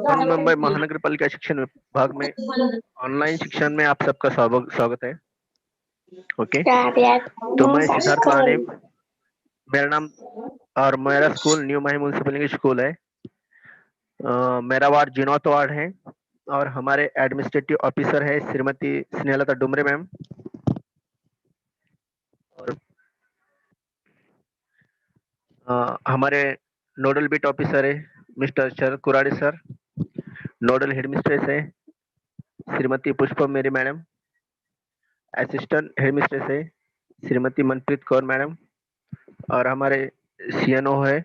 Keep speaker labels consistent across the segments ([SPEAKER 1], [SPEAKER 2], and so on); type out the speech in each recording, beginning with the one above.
[SPEAKER 1] मुंबई महानगर पालिका शिक्षण विभाग में ऑनलाइन शिक्षण में आप सबका स्वागत है। ओके, तो मैं सिद्धार्थ लाने, मेरा नाम और मेरा स्कूल न्यू माही म्युनिसिपल इंग्लिश स्कूल है। मेरा वार्ड जिनोत वार्ड है और हमारे एडमिनिस्ट्रेटिव ऑफिसर है श्रीमती स्नेहलता डुमरे मैम। और हमारे नोडल बिट ऑफिसर है मिस्टर शरद कुराड़ी सर। नोडल हेडमिस्ट्रेस है श्रीमती पुष्पम मेरी मैडम। असिस्टेंट हेडमिस्ट्रेस है श्रीमती मनप्रीत कौर मैडम। और हमारे सीएनओ है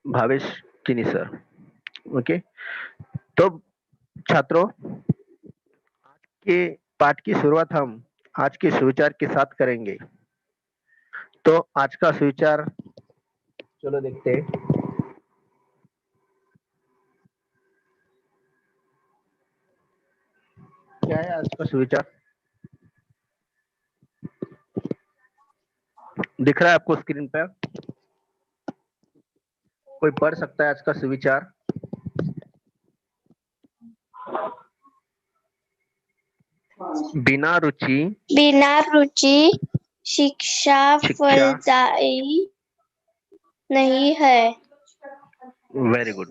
[SPEAKER 1] भावेश किनी सर। ओके, तो छात्रों, आज के पाठ की शुरुआत हम आज के सुविचार के साथ करेंगे। तो आज का सुविचार चलो देखते हैं। क्या है आज का सुविचार? दिख रहा है आपको स्क्रीन पर? कोई पढ़ सकता है आज का सुविचार? बिना रुचि
[SPEAKER 2] शिक्षा फलदायी नहीं है।
[SPEAKER 1] Very good.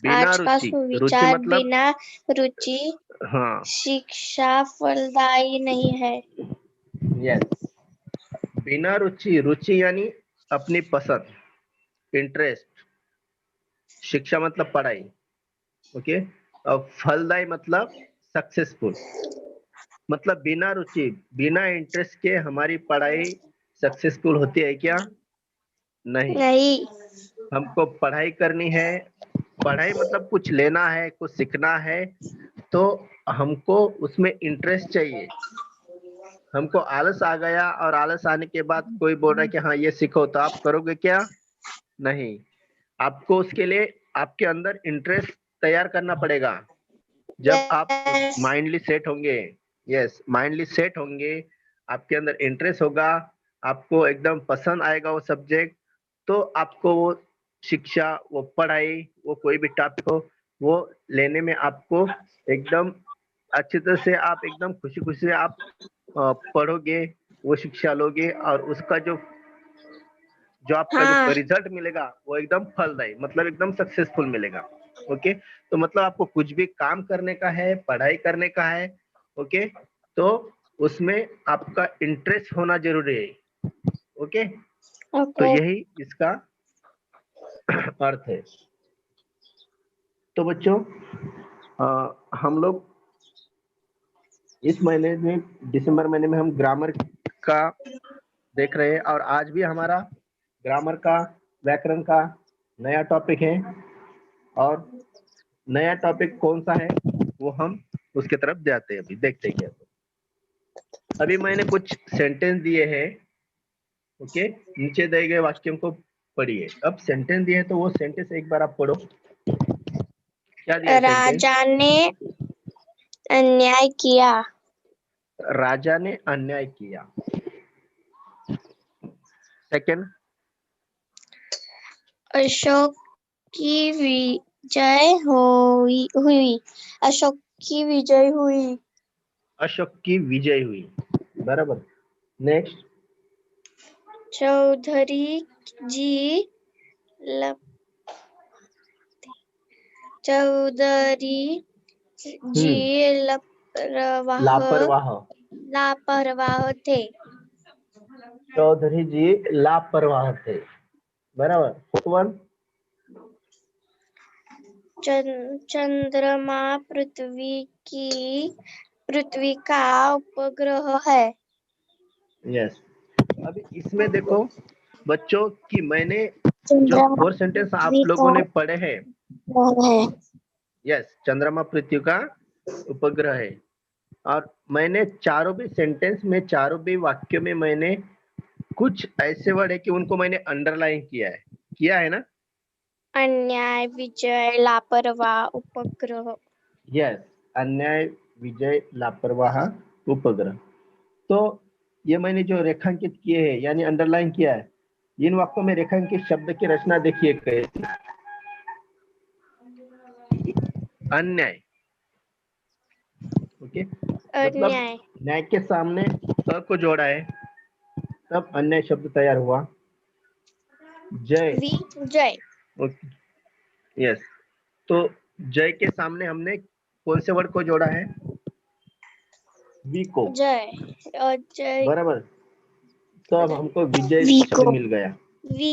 [SPEAKER 1] बिना
[SPEAKER 2] आज का
[SPEAKER 1] रुचि
[SPEAKER 2] सुविचार
[SPEAKER 1] मतलब
[SPEAKER 2] बिना रुचि
[SPEAKER 1] हाँ,
[SPEAKER 2] शिक्षा फलदायी नहीं है।
[SPEAKER 1] यस, बिना रुचि यानी अपनी पसंद, इंटरेस्ट। शिक्षा मतलब पढ़ाई। ओके, और फलदायी मतलब सक्सेसफुल। मतलब बिना रुचि, बिना इंटरेस्ट के हमारी पढ़ाई सक्सेसफुल होती है क्या? नहीं। हमको पढ़ाई करनी है, पढ़ाई मतलब कुछ लेना है, कुछ सीखना है, तो हमको उसमें इंटरेस्ट चाहिए। हमको आलस आ गया और आलस आने के बाद कोई बोल रहा है कि हाँ ये सीखो, तो आप करोगे क्या? नहीं। आपको उसके लिए आपके अंदर इंटरेस्ट तैयार करना पड़ेगा। जब आप माइंडली सेट होंगे, यस, माइंडली सेट होंगे, आपके अंदर इंटरेस्ट होगा, आपको एकदम पसंद आएगा वो सब्जेक्ट, तो आपको वो शिक्षा, वो पढ़ाई, वो कोई भी टॉपिक हो, वो लेने में आपको एकदम अच्छी तरह से, आप एकदम खुशी खुशी से आप पढ़ोगे, वो शिक्षा लोगे, और उसका जो आपका जो रिजल्ट मिलेगा वो एकदम फलदायी, मतलब एकदम सक्सेसफुल मिलेगा। ओके, तो मतलब आपको कुछ भी काम करने का है, पढ़ाई करने का है, ओके, तो उसमें आपका इंटरेस्ट होना जरूरी है। ओके, तो यही इसका अर्थ है। तो बच्चों, हम लोग इस महीने में, दिसंबर महीने में, हम ग्रामर का देख रहे हैं, और आज भी हमारा ग्रामर का, व्याकरण का नया टॉपिक है। और नया टॉपिक कौन सा है वो हम उसके तरफ जाते हैं। अभी देखते हैं क्या। अभी मैंने कुछ सेंटेंस दिए हैं, ओके, नीचे दिए गए वाक्यों को पढ़िए। अब सेंटेंस दिए हैं तो वो सेंटेंस एक बार आप पढ़ो। क्या दिया?
[SPEAKER 2] राजा ने अन्याय किया।
[SPEAKER 1] राजा ने अन्याय किया। सेकंड,
[SPEAKER 2] अशोक की विजय हुई। अशोक की विजय हुई।
[SPEAKER 1] अशोक की विजय हुई, बराबर। नेक्स्ट,
[SPEAKER 2] चौधरी जी लापरवाह थे।
[SPEAKER 1] चौधरी जी लापरवाह थे, बराबर। फोर्थ वन,
[SPEAKER 2] चंद्रमा पृथ्वी का उपग्रह है।
[SPEAKER 1] यस। अभी इसमें देखो बच्चों कि मैंने जो 4 सेंटेंस आप लोगों ने पढ़े हैं, यस, चंद्रमा पृथ्वी का उपग्रह है। और मैंने चारों भी सेंटेंस में, चारों भी वाक्य में मैंने कुछ ऐसे वर्ड है कि उनको मैंने अंडरलाइन किया है ना?
[SPEAKER 2] अन्याय, विजय, लापरवाह, उपग्रह।
[SPEAKER 1] यस, अन्याय, विजय, लापरवाह, उपग्रह। तो ये मैंने जो रेखांकित किए हैं यानी अंडरलाइन किया है, इन वाक्यों में रेखांकित शब्द की रचना देखिए कैसी। अन्याय। ओके, मतलब
[SPEAKER 2] अन्याय।
[SPEAKER 1] न्याय के सामने अ को जोड़ा है, तब अन्याय शब्द तैयार हुआ। जय।
[SPEAKER 2] विजय।
[SPEAKER 1] Okay, yes. तो जय के सामने हमने कौन से वर्ड को जोड़ा है? वी को,
[SPEAKER 2] जय। जय।
[SPEAKER 1] बराबर। तो अब हमको विजय
[SPEAKER 2] वी
[SPEAKER 1] शब्द
[SPEAKER 2] को।
[SPEAKER 1] मिल गया।
[SPEAKER 2] वी।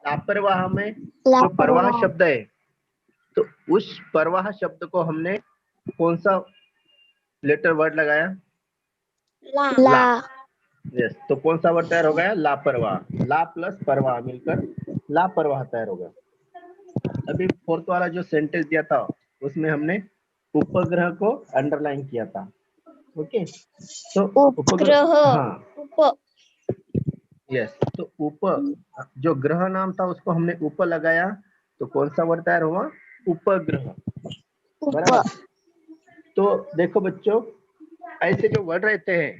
[SPEAKER 1] लापरवाह में जो परवाह
[SPEAKER 2] लापरवाह।
[SPEAKER 1] शब्द है, तो उस परवाह शब्द को हमने कौन सा लेटर वर्ड लगाया?
[SPEAKER 2] ला।
[SPEAKER 1] ला। यस, तो कौन सा वर्ड तैयार हो गया? लापरवाह। ला प्लस परवाह मिलकर लापरवाह तैयार हो गया। अभी फोर्थ वाला जो सेंटेंस दिया था, उसमें हमने उपग्रह को अंडरलाइन किया था। ओके, तो
[SPEAKER 2] उपग्रह।
[SPEAKER 1] उपग्रह, हाँ,
[SPEAKER 2] उप।
[SPEAKER 1] यस। तो ऊपर जो ग्रह नाम था उसको हमने ऊपर लगाया, तो कौन सा वर्ड तैयार हुआ? उपग्रह,
[SPEAKER 2] उप।
[SPEAKER 1] बराबर। तो देखो बच्चों, ऐसे जो वर्ड रहते हैं,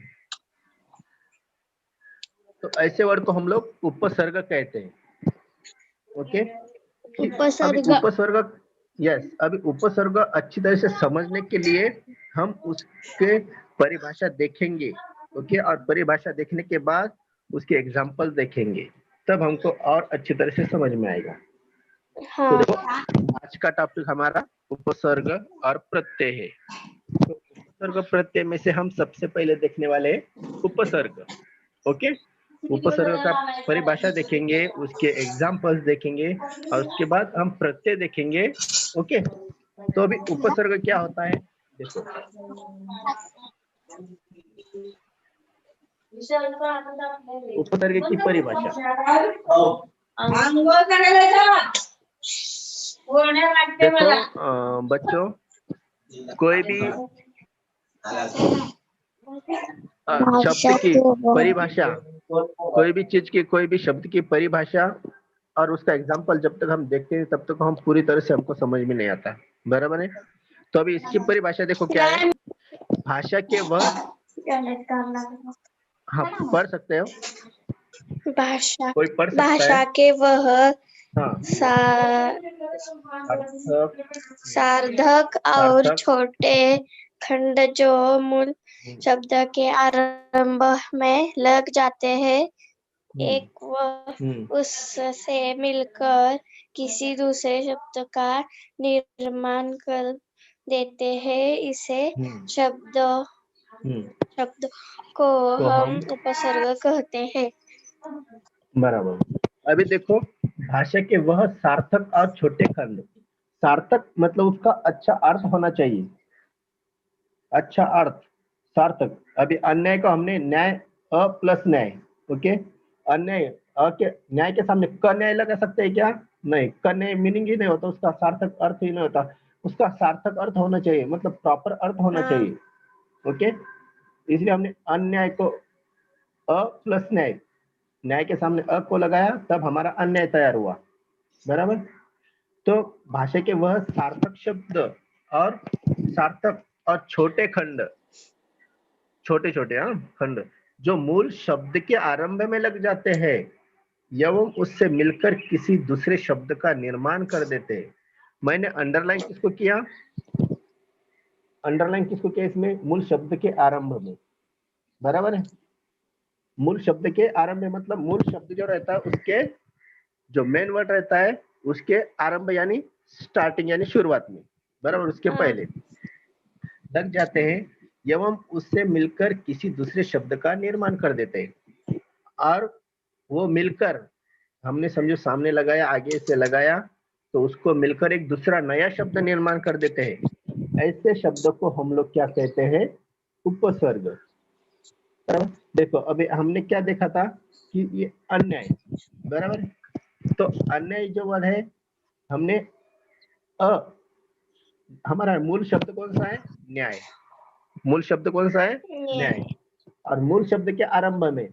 [SPEAKER 1] तो ऐसे वर्ड को हम लोग उपसर्ग कहते हैं। ओके, अभी
[SPEAKER 2] उपसर्ग।
[SPEAKER 1] उपसर्ग, यस, अभी उपसर्ग अच्छी तरह से समझने के लिए हम उसके परिभाषा देखेंगे। ओके, और परिभाषा देखने के बाद उसके एग्जाम्पल देखेंगे, तब हमको और अच्छी तरह से समझ में आएगा। तो
[SPEAKER 2] हाँ।
[SPEAKER 1] देखो, आज का टॉपिक हमारा उपसर्ग और प्रत्यय है। तो उपसर्ग प्रत्यय में से हम सबसे पहले देखने वाले हैं उपसर्ग। ओके, उपसर्ग का परिभाषा देखेंगे, उसके एग्जाम्पल्स देखेंगे, और उसके बाद हम प्रत्यय देखेंगे। ओके, तो अभी उपसर्ग क्या होता है, देखो। उपसर्ग की परिभाषा, देखो बच्चों, कोई भी शब्द
[SPEAKER 2] भाषा
[SPEAKER 1] की
[SPEAKER 2] के वह।
[SPEAKER 1] परिभाषा, कोई भी चीज की, कोई भी शब्द की परिभाषा और उसका एग्जाम्पल जब तक हम देखते हैं, तब तक हम पूरी तरह से हमको समझ में नहीं आता, बराबर है। तो अभी इसकी परिभाषा देखो क्या है। भाषा के वह, हाँ, पढ़ सकते हो,
[SPEAKER 2] भाषा।
[SPEAKER 1] कोई पढ़ सकता है।
[SPEAKER 2] भाषा के वह
[SPEAKER 1] हाँ, सार्थक,
[SPEAKER 2] सार्थक और
[SPEAKER 1] सार्थक,
[SPEAKER 2] छोटे खंड जो मूल शब्द के आरंभ में लग जाते हैं, एक व उससे मिलकर किसी दूसरे शब्द का निर्माण कर देते हैं, इसे शब्द शब्द को
[SPEAKER 1] तो
[SPEAKER 2] हम
[SPEAKER 1] हम,
[SPEAKER 2] उपसर्ग कहते हैं।
[SPEAKER 1] बराबर। अभी देखो, भाषा के वह सार्थक और छोटे खंड, सार्थक मतलब उसका अच्छा अर्थ होना चाहिए, अच्छा अर्थ, सार्थक। अभी अन्याय को हमने न्याय, अ प्लस न्याय। ओके, अन्याय, अ के न्याय के सामने क न्याय लगा सकते हैं क्या? नहीं, क न्याय मीनिंग ही नहीं होता, उसका सार्थक अर्थ ही नहीं होता। उसका सार्थक अर्थ होना चाहिए, मतलब प्रॉपर अर्थ होना चाहिए। ओके, इसलिए हमने अन्याय को अ प्लस न्याय, न्याय के सामने अ को लगाया, तब हमारा अन्याय तैयार हुआ, बराबर। तो भाषा के वह सार्थक शब्द और सार्थक और छोटे खंड, छोटे छोटे, हाँ, खंड जो मूल शब्द के आरंभ में लग जाते हैं एवं उससे मिलकर किसी दूसरे शब्द का निर्माण कर देते हैं। मैंने अंडरलाइन किसको किया? अंडरलाइन किसको किया इसमें? मूल शब्द के आरंभ में, बराबर है। मूल शब्द के आरंभ में मतलब मूल शब्द जो रहता है उसके जो मेन वर्ड रहता है उसके आरंभ यानी स्टार्टिंग यानी शुरुआत में, बराबर, उसके पहले लग जाते हैं एवं उससे मिलकर किसी दूसरे शब्द का निर्माण कर देते हैं। और वो मिलकर, हमने समझो सामने लगाया, आगे से लगाया, तो उसको मिलकर एक दूसरा नया शब्द निर्माण कर देते हैं। ऐसे शब्द को हम लोग क्या कहते हैं? उपसर्ग। बराबर। देखो अभी हमने क्या देखा था कि ये अन्याय, बराबर। तो अन्याय जो वर्ड है, हमने अ, हमारा मूल शब्द कौन सा है? न्याय। मूल शब्द कौन सा है? न्याय। और मूल शब्द के आरंभ में,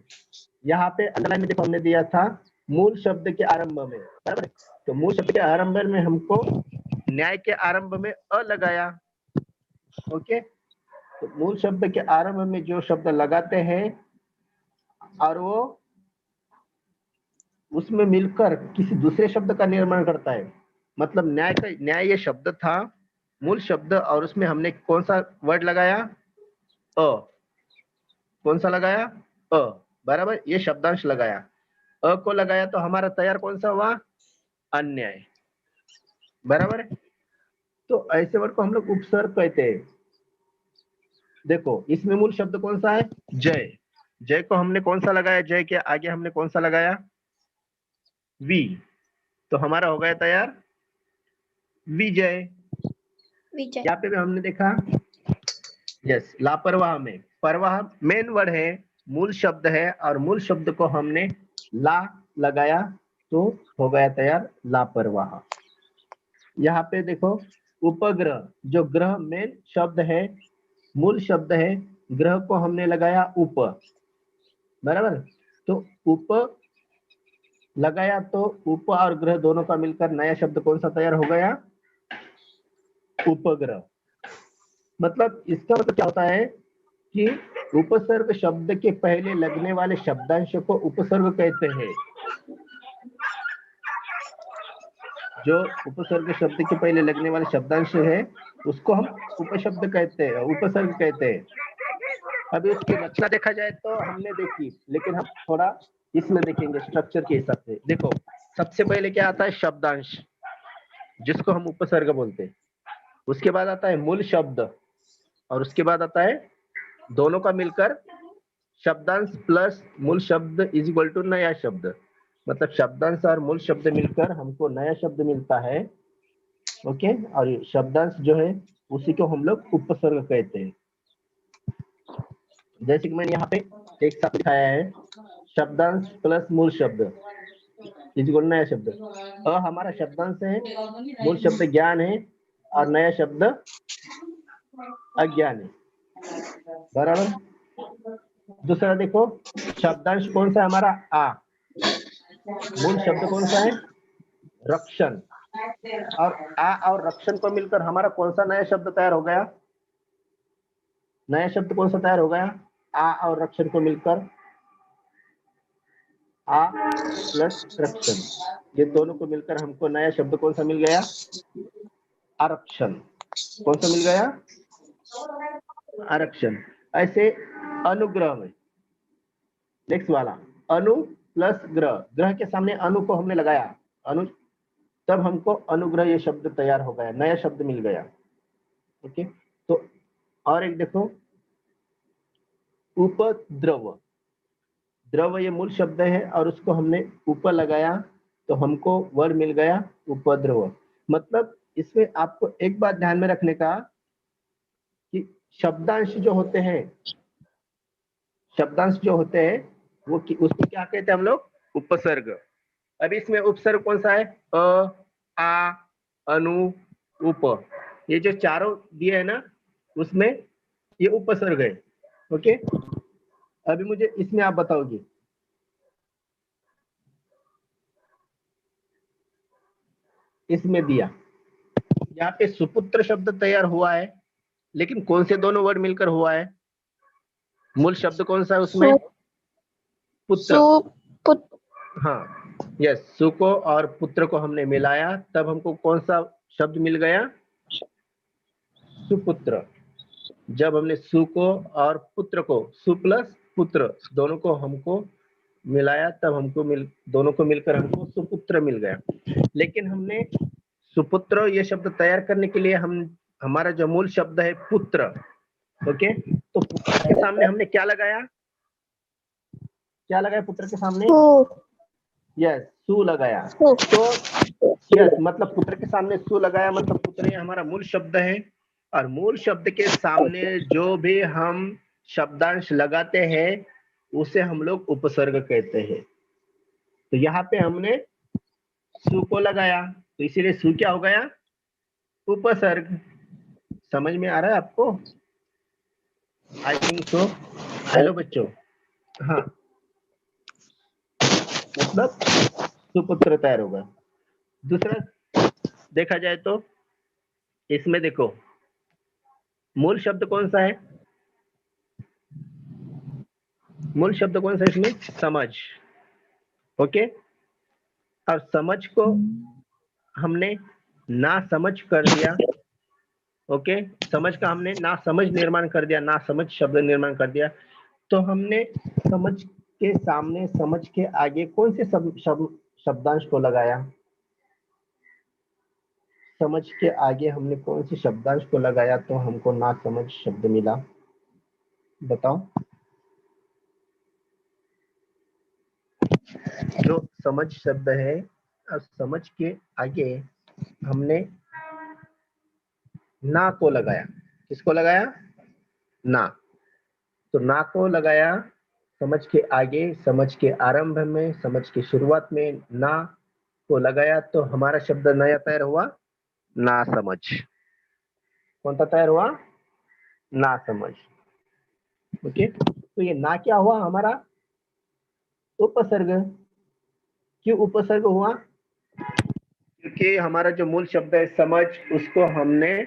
[SPEAKER 1] यहाँ पे अंडरलाइन में देखो हमने दिया था मूल शब्द के आरंभ में, बराबर। तो मूल शब्द के आरंभ में हमको न्याय के आरंभ में अ लगाया। ओके, तो मूल शब्द के आरंभ में जो शब्द लगाते हैं और वो उसमें मिलकर किसी दूसरे शब्द का निर्माण करता है, मतलब न्याय का, न्याय ये शब्द था, मूल शब्द और उसमें हमने कौन सा वर्ड लगाया, अ, कौन सा लगाया, अ, बराबर, ये शब्दांश लगाया, अ को लगाया तो हमारा तैयार कौन सा हुआ, अन्याय, बराबर है। तो ऐसे वर्ड को हम लोग उपसर्ग कहते हैं। देखो इसमें मूल शब्द कौन सा है, जय, जय को हमने कौन सा लगाया, जय के आगे हमने कौन सा लगाया, वी, तो हमारा हो गया तैयार विजय।
[SPEAKER 2] विजय।
[SPEAKER 1] यहाँ पे भी हमने देखा, यस, लापरवाह में परवाह मेन वर्ड है, मूल शब्द है, और मूल शब्द को हमने ला लगाया तो हो गया तैयार लापरवाह। यहाँ पे देखो उपग्रह, जो ग्रह मेन शब्द है, मूल शब्द है, ग्रह को हमने लगाया उप, बराबर, तो उप लगाया तो उप और ग्रह दोनों का मिलकर नया शब्द कौन सा तैयार हो गया, उपग्रह। मतलब इसका मतलब क्या होता है कि उपसर्ग शब्द के पहले लगने वाले शब्दांश को उपसर्ग कहते हैं। जो उपसर्ग शब्द के पहले लगने वाले शब्दांश है उसको हम उपशब्द कहते हैं, उपसर्ग कहते हैं। अभी उसकी रचना देखा जाए तो हमने देखी, लेकिन हम थोड़ा इसमें देखेंगे स्ट्रक्चर के हिसाब से। देखो सबसे पहले क्या आता है, शब्दांश, जिसको हम उपसर्ग बोलते हैं। उसके बाद आता है मूल शब्द, और उसके बाद आता है दोनों का मिलकर शब्दांश प्लस मूल शब्द इज इक्वल टू नया शब्द। मतलब शब्दांश और मूल शब्द मिलकर हमको नया शब्द मिलता है, ओके। और ये शब्दांश जो है उसी को हम लोग उपसर्ग कहते हैं। जैसे कि मैंने यहाँ पे एक साथ दिखाया है, शब्दांश प्लस मूल शब्द इज इक्वल नया शब्द। अ हमारा शब्दांश है, मूल शब्द ज्ञान है, और नया शब्द अज्ञान है, बराबर। दूसरा देखो, शब्दांश कौन सा है हमारा, आ, मूल शब्द कौन सा है, रक्षण, और आ और रक्षण को मिलकर हमारा कौन सा नया शब्द तैयार हो गया, नया शब्द कौन सा तैयार हो गया, आ और रक्षण को मिलकर आ प्लस रक्षण, ये दोनों को मिलकर हमको नया शब्द कौन सा मिल गया, आरक्षण। कौन सा मिल गया, आरक्षण। ऐसे अनुग्रह में नेक्स्ट वाला, अनु प्लस ग्रह, ग्रह के सामने अनु को हमने लगाया, अनु, तब हमको अनुग्रह ये शब्द तैयार हो गया, नया शब्द मिल गया, ओके। तो और एक देखो, उपद्रव, द्रव ये मूल शब्द है और उसको हमने ऊपर लगाया तो हमको वर्ड मिल गया उपद्रव। मतलब इसमें आपको एक बात ध्यान में रखने का कि शब्दांश जो होते हैं, शब्दांश जो होते हैं वो उसको क्या कहते हैं हम लोग, उपसर्ग। अब इसमें उपसर्ग कौन सा है, अ, आ, अनु, उप, ये जो चारों दिए है ना उसमें ये उपसर्ग है, ओके। अभी मुझे इसमें आप बताओगे, इसमें दिया यहाँ पे सुपुत्र शब्द तैयार हुआ है, लेकिन कौन से दोनों वर्ड मिलकर हुआ है, मूल शब्द कौन सा है उसमें, पुत्र, हाँ, यस, सु को और पुत्र को हमने मिलाया तब हमको कौन सा शब्द मिल गया, सुपुत्र। जब हमने सु को और पुत्र को, सु प्लस पुत्र दोनों को हमको मिलाया तब हमको दोनों को मिलकर हमको सुपुत्र मिल गया। लेकिन हमने सुपुत्र ये शब्द तैयार करने के लिए हमारा जो मूल शब्द है पुत्र, ओके, तो पुत्र के सामने हमने क्या लगाया, क्या लगाया पुत्र के सामने, यस, सु लगाया। तो यस, मतलब पुत्र के सामने सु लगाया, मतलब पुत्र ये हमारा मूल शब्द है, और मूल शब्द के सामने जो भी हम शब्दांश लगाते हैं उसे हम लोग उपसर्ग कहते हैं। तो यहाँ पे हमने सु को लगाया तो इसीलिए सु क्या हो गया, उपसर्ग। समझ में आ रहा है आपको, आई थिंक सो। हेलो बच्चों, हाँ, मतलब सुपुत्र तैयार होगा। दूसरा देखा जाए तो इसमें देखो मूल शब्द कौन सा है, मूल शब्द कौन सा है इसमें, समझ, ओके। और समझ को हमने ना समझ कर दिया, ओके, समझ का हमने ना समझ निर्माण कर दिया, ना समझ शब्द निर्माण कर दिया। तो हमने समझ के सामने, समझ के आगे कौन से शब्दांश को लगाया? समझ के आगे हमने कौन से शब्दांश को लगाया तो हमको ना समझ शब्द मिला? बताओ। जो समझ शब्द है, और समझ के आगे हमने ना को लगाया। किसको लगाया? ना। तो ना को लगाया समझ के आगे, समझ के आरंभ में, समझ के शुरुआत में ना को लगाया तो हमारा शब्द नया तैयार हुआ, ना समझ। कौन सा तैयार हुआ? ना समझ। ओके, तो ये ना क्या हुआ हमारा? उपसर्ग। क्यों उपसर्ग हुआ? क्योंकि हमारा जो मूल शब्द है समझ, उसको हमने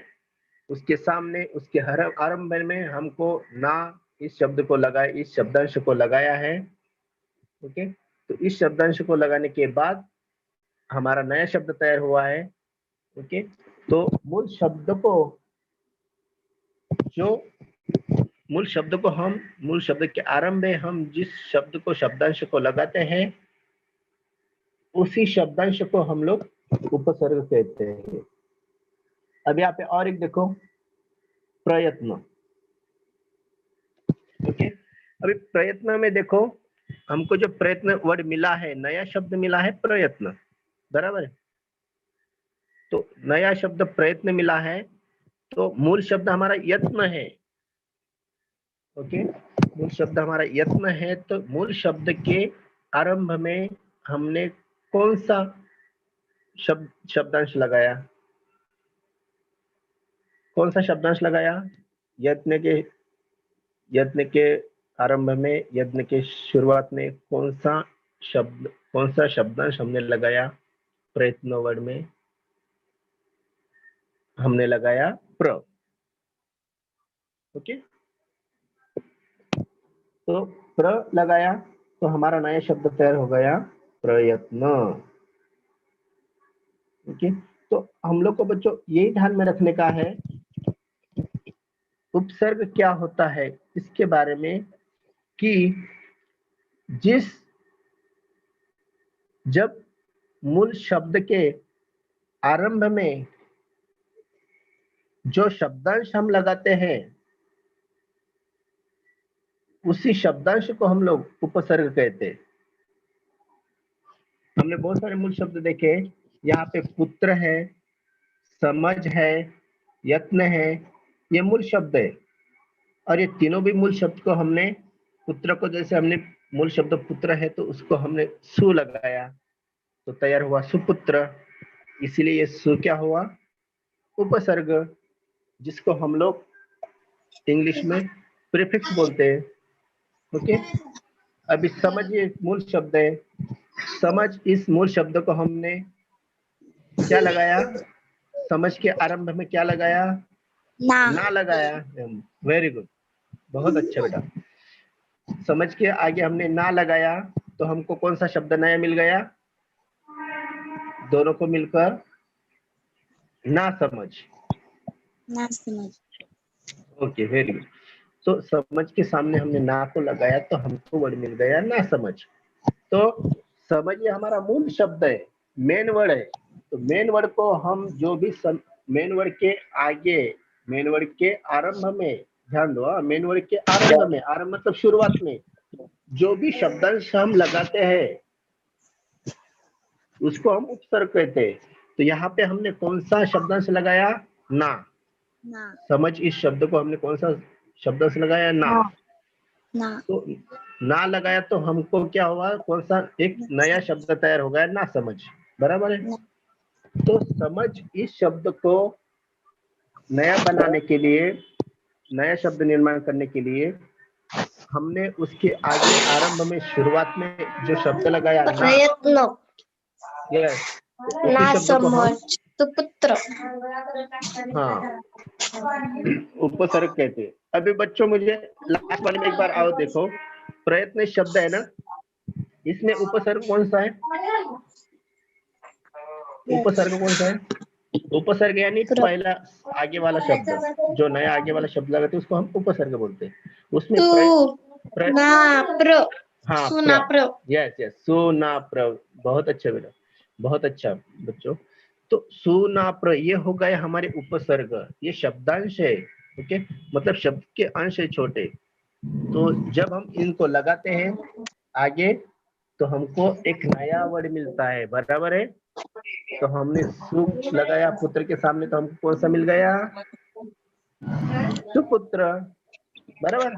[SPEAKER 1] उसके सामने, उसके आरंभ में हमको ना इस शब्द को लगाया, इस शब्दांश को लगाया है। ओके, तो इस शब्दांश को लगाने के बाद हमारा नया शब्द तैयार हुआ है। ओके, तो मूल शब्द के आरंभ में हम जिस शब्द को, शब्दांश को लगाते हैं, उसी शब्दांश को हम लोग उपसर्ग कहते हैं। अब यहाँ पे और एक देखो, प्रयत्न। ओके, अभी प्रयत्न में देखो, हमको जो प्रयत्न वर्ड मिला है, नया शब्द मिला है प्रयत्न, बराबर है। तो नया शब्द प्रयत्न मिला है, तो मूल शब्द हमारा यत्न है। ओके, मूल शब्द हमारा यत्न है, तो मूल शब्द के आरंभ में हमने कौन सा शब्दांश लगाया? कौन सा शब्दांश लगाया? यत्न के आरंभ में, यत्न के शुरुआत में कौन सा शब्दांश हमने लगाया? प्रयत्न वर्ड में हमने लगाया प्र। ओके, तो प्र लगाया तो हमारा नया शब्द तैयार हो गया, प्रयत्न। ओके, तो हम लोग को बच्चों यही ध्यान में रखने का है, उपसर्ग क्या होता है इसके बारे में, कि जब मूल शब्द के आरंभ में जो शब्दांश हम लगाते हैं, उसी शब्दांश को हम लोग उपसर्ग कहते हैं। हमने बहुत सारे मूल शब्द देखे, यहाँ पे पुत्र है, समझ है, यत्न है, ये मूल शब्द है। और ये तीनों भी मूल शब्द को हमने, पुत्र को जैसे हमने मूल शब्द पुत्र है तो उसको हमने सु लगाया तो तैयार हुआ सुपुत्र, इसीलिए ये सु क्या हुआ? उपसर्ग, जिसको हम लोग इंग्लिश में प्रीफिक्स बोलते हैं। ओके, अभी समझ ये मूल शब्द है, समझ इस मूल शब्द को हमने क्या लगाया? समझ के आरंभ में क्या लगाया? ना लगाया। वेरी गुड, बहुत अच्छा बेटा। समझ के आगे हमने ना लगाया तो हमको कौन सा शब्द नया मिल गया? दोनों को मिलकर ना समझ। Okay, very good. तो समझ के सामने हमने ना को लगाया तो हमको वर्ड मिल गया ना समझ। तो समझ ये हमारा मूल शब्द है, मेन वर्ड है। तो मेन वर्ड को हम जो भी मेन वर्ड के आगे, मेन वर्ड के आरंभ में, ध्यान दो, मेन वर्ड के आरंभ में, आरंभ मतलब शुरुआत में जो भी शब्दांश हम लगाते हैं उसको हम उपसर्ग कहते हैं। तो यहाँ पे हमने कौन सा शब्दांश लगाया? ना। समझ इस शब्द को हमने कौन सा शब्दांश लगाया? ना। तो ना लगाया तो हमको क्या हुआ? कौन सा एक नया शब्द तैयार हो गया, ना समझ, बराबर है। तो समझ इस शब्द को नया बनाने के लिए, नया शब्द निर्माण करने के लिए हमने उसके आगे आरंभ में, शुरुआत में जो शब्द लगाया
[SPEAKER 2] प्रयत्न,
[SPEAKER 1] यस,
[SPEAKER 2] ना समझ, सुपुत्र।
[SPEAKER 1] हाँ, उपसर्ग कहते हैं। अभी बच्चों मुझे लास्ट वाले में एक बार आओ देखो, प्रयत्न शब्द है ना, इसमें उपसर्ग कौन सा है? उपसर्ग कौन सा है? उपसर्ग यानी
[SPEAKER 2] प्र
[SPEAKER 1] पहला आगे वाला शब्द, जो नया आगे वाला शब्द लगाते हैं उसको हम उपसर्ग बोलते हैं। उसमें
[SPEAKER 2] सु ना प्र
[SPEAKER 1] हाँ
[SPEAKER 2] सुना प्र
[SPEAKER 1] यस यस, सुनाप्र, बहुत अच्छा बेटा, बहुत अच्छा बच्चों। तो सुनाप्र ये हो गए हमारे उपसर्ग, ये शब्दांश है। ओके, मतलब शब्द के अंश है छोटे। तो जब हम इनको लगाते हैं आगे तो हमको एक नया वर्ड मिलता है, बराबर है। तो हमने सु लगाया पुत्र के सामने तो हमको कौन सा मिल गया, सुपुत्र, बराबर।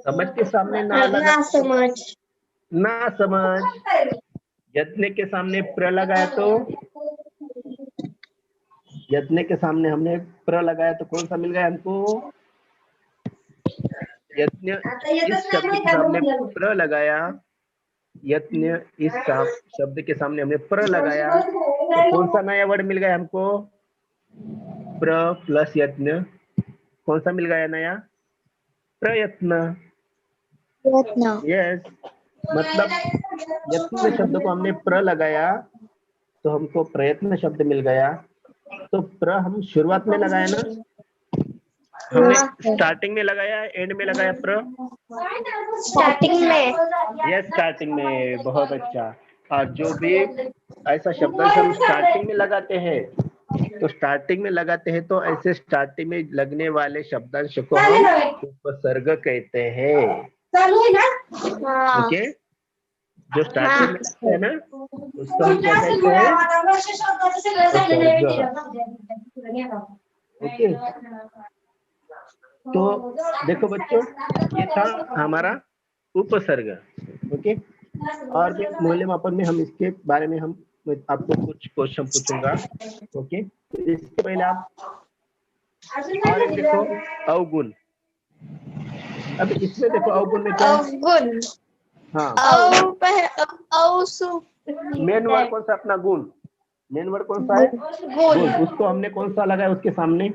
[SPEAKER 1] समझ के सामने ना लगा
[SPEAKER 2] ना समझ
[SPEAKER 1] ना समझ, यत्न के सामने प्र लगाया तो, यत्न के सामने हमने प्र लगाया तो कौन सा मिल गया हमको, यत्न। इस शब्द के सामने प्र लगाया, यत्न इस शब्द के सामने हमने प्र लगाया तो कौन सा नया वर्ड मिल गया हमको, प्र प्लस यत्न, कौन सा मिल गया नया, प्रयत्न।
[SPEAKER 2] प्रयत्न
[SPEAKER 1] यस, मतलब यत्न शब्द को हमने प्र लगाया तो हमको प्रयत्न शब्द मिल गया। तो प्र हम शुरुआत में लगाया ना, हमने स्टार्टिंग में लगाया एंड में लगाया प्र,
[SPEAKER 2] स्टार्टिंग में
[SPEAKER 1] यस स्टार्टिंग में, बहुत अच्छा। और जो भी ऐसा शब्दांश हम स्टार्टिंग में लगाते हैं, तो स्टार्टिंग में लगाते हैं तो ऐसे स्टार्टिंग में लगने वाले शब्दांश को हम उपसर्ग कहते हैं।
[SPEAKER 2] हाँ
[SPEAKER 1] ओके, जो स्टार्टिंग में लगता है ना उसको हम क्या कहते हैं, उपसर्ग। ओके, तो देखो बच्चों, ये था हमारा उपसर्ग। ओके, और भी मूल्यमापन में हम इसके बारे में हम आपको कुछ क्वेश्चन पूछूंगा। ओके, तो इससे पहले आप और एक देखो, अवगुण। अब इसमें देखो अवगुण में क्या है,
[SPEAKER 2] अवगुण
[SPEAKER 1] हाँ
[SPEAKER 2] अवसु
[SPEAKER 1] मेन वर्ड कौन सा अपना गुण, मेन वर्ड कौन सा है, गुण। उसको हमने कौन सा लगाया उसके सामने,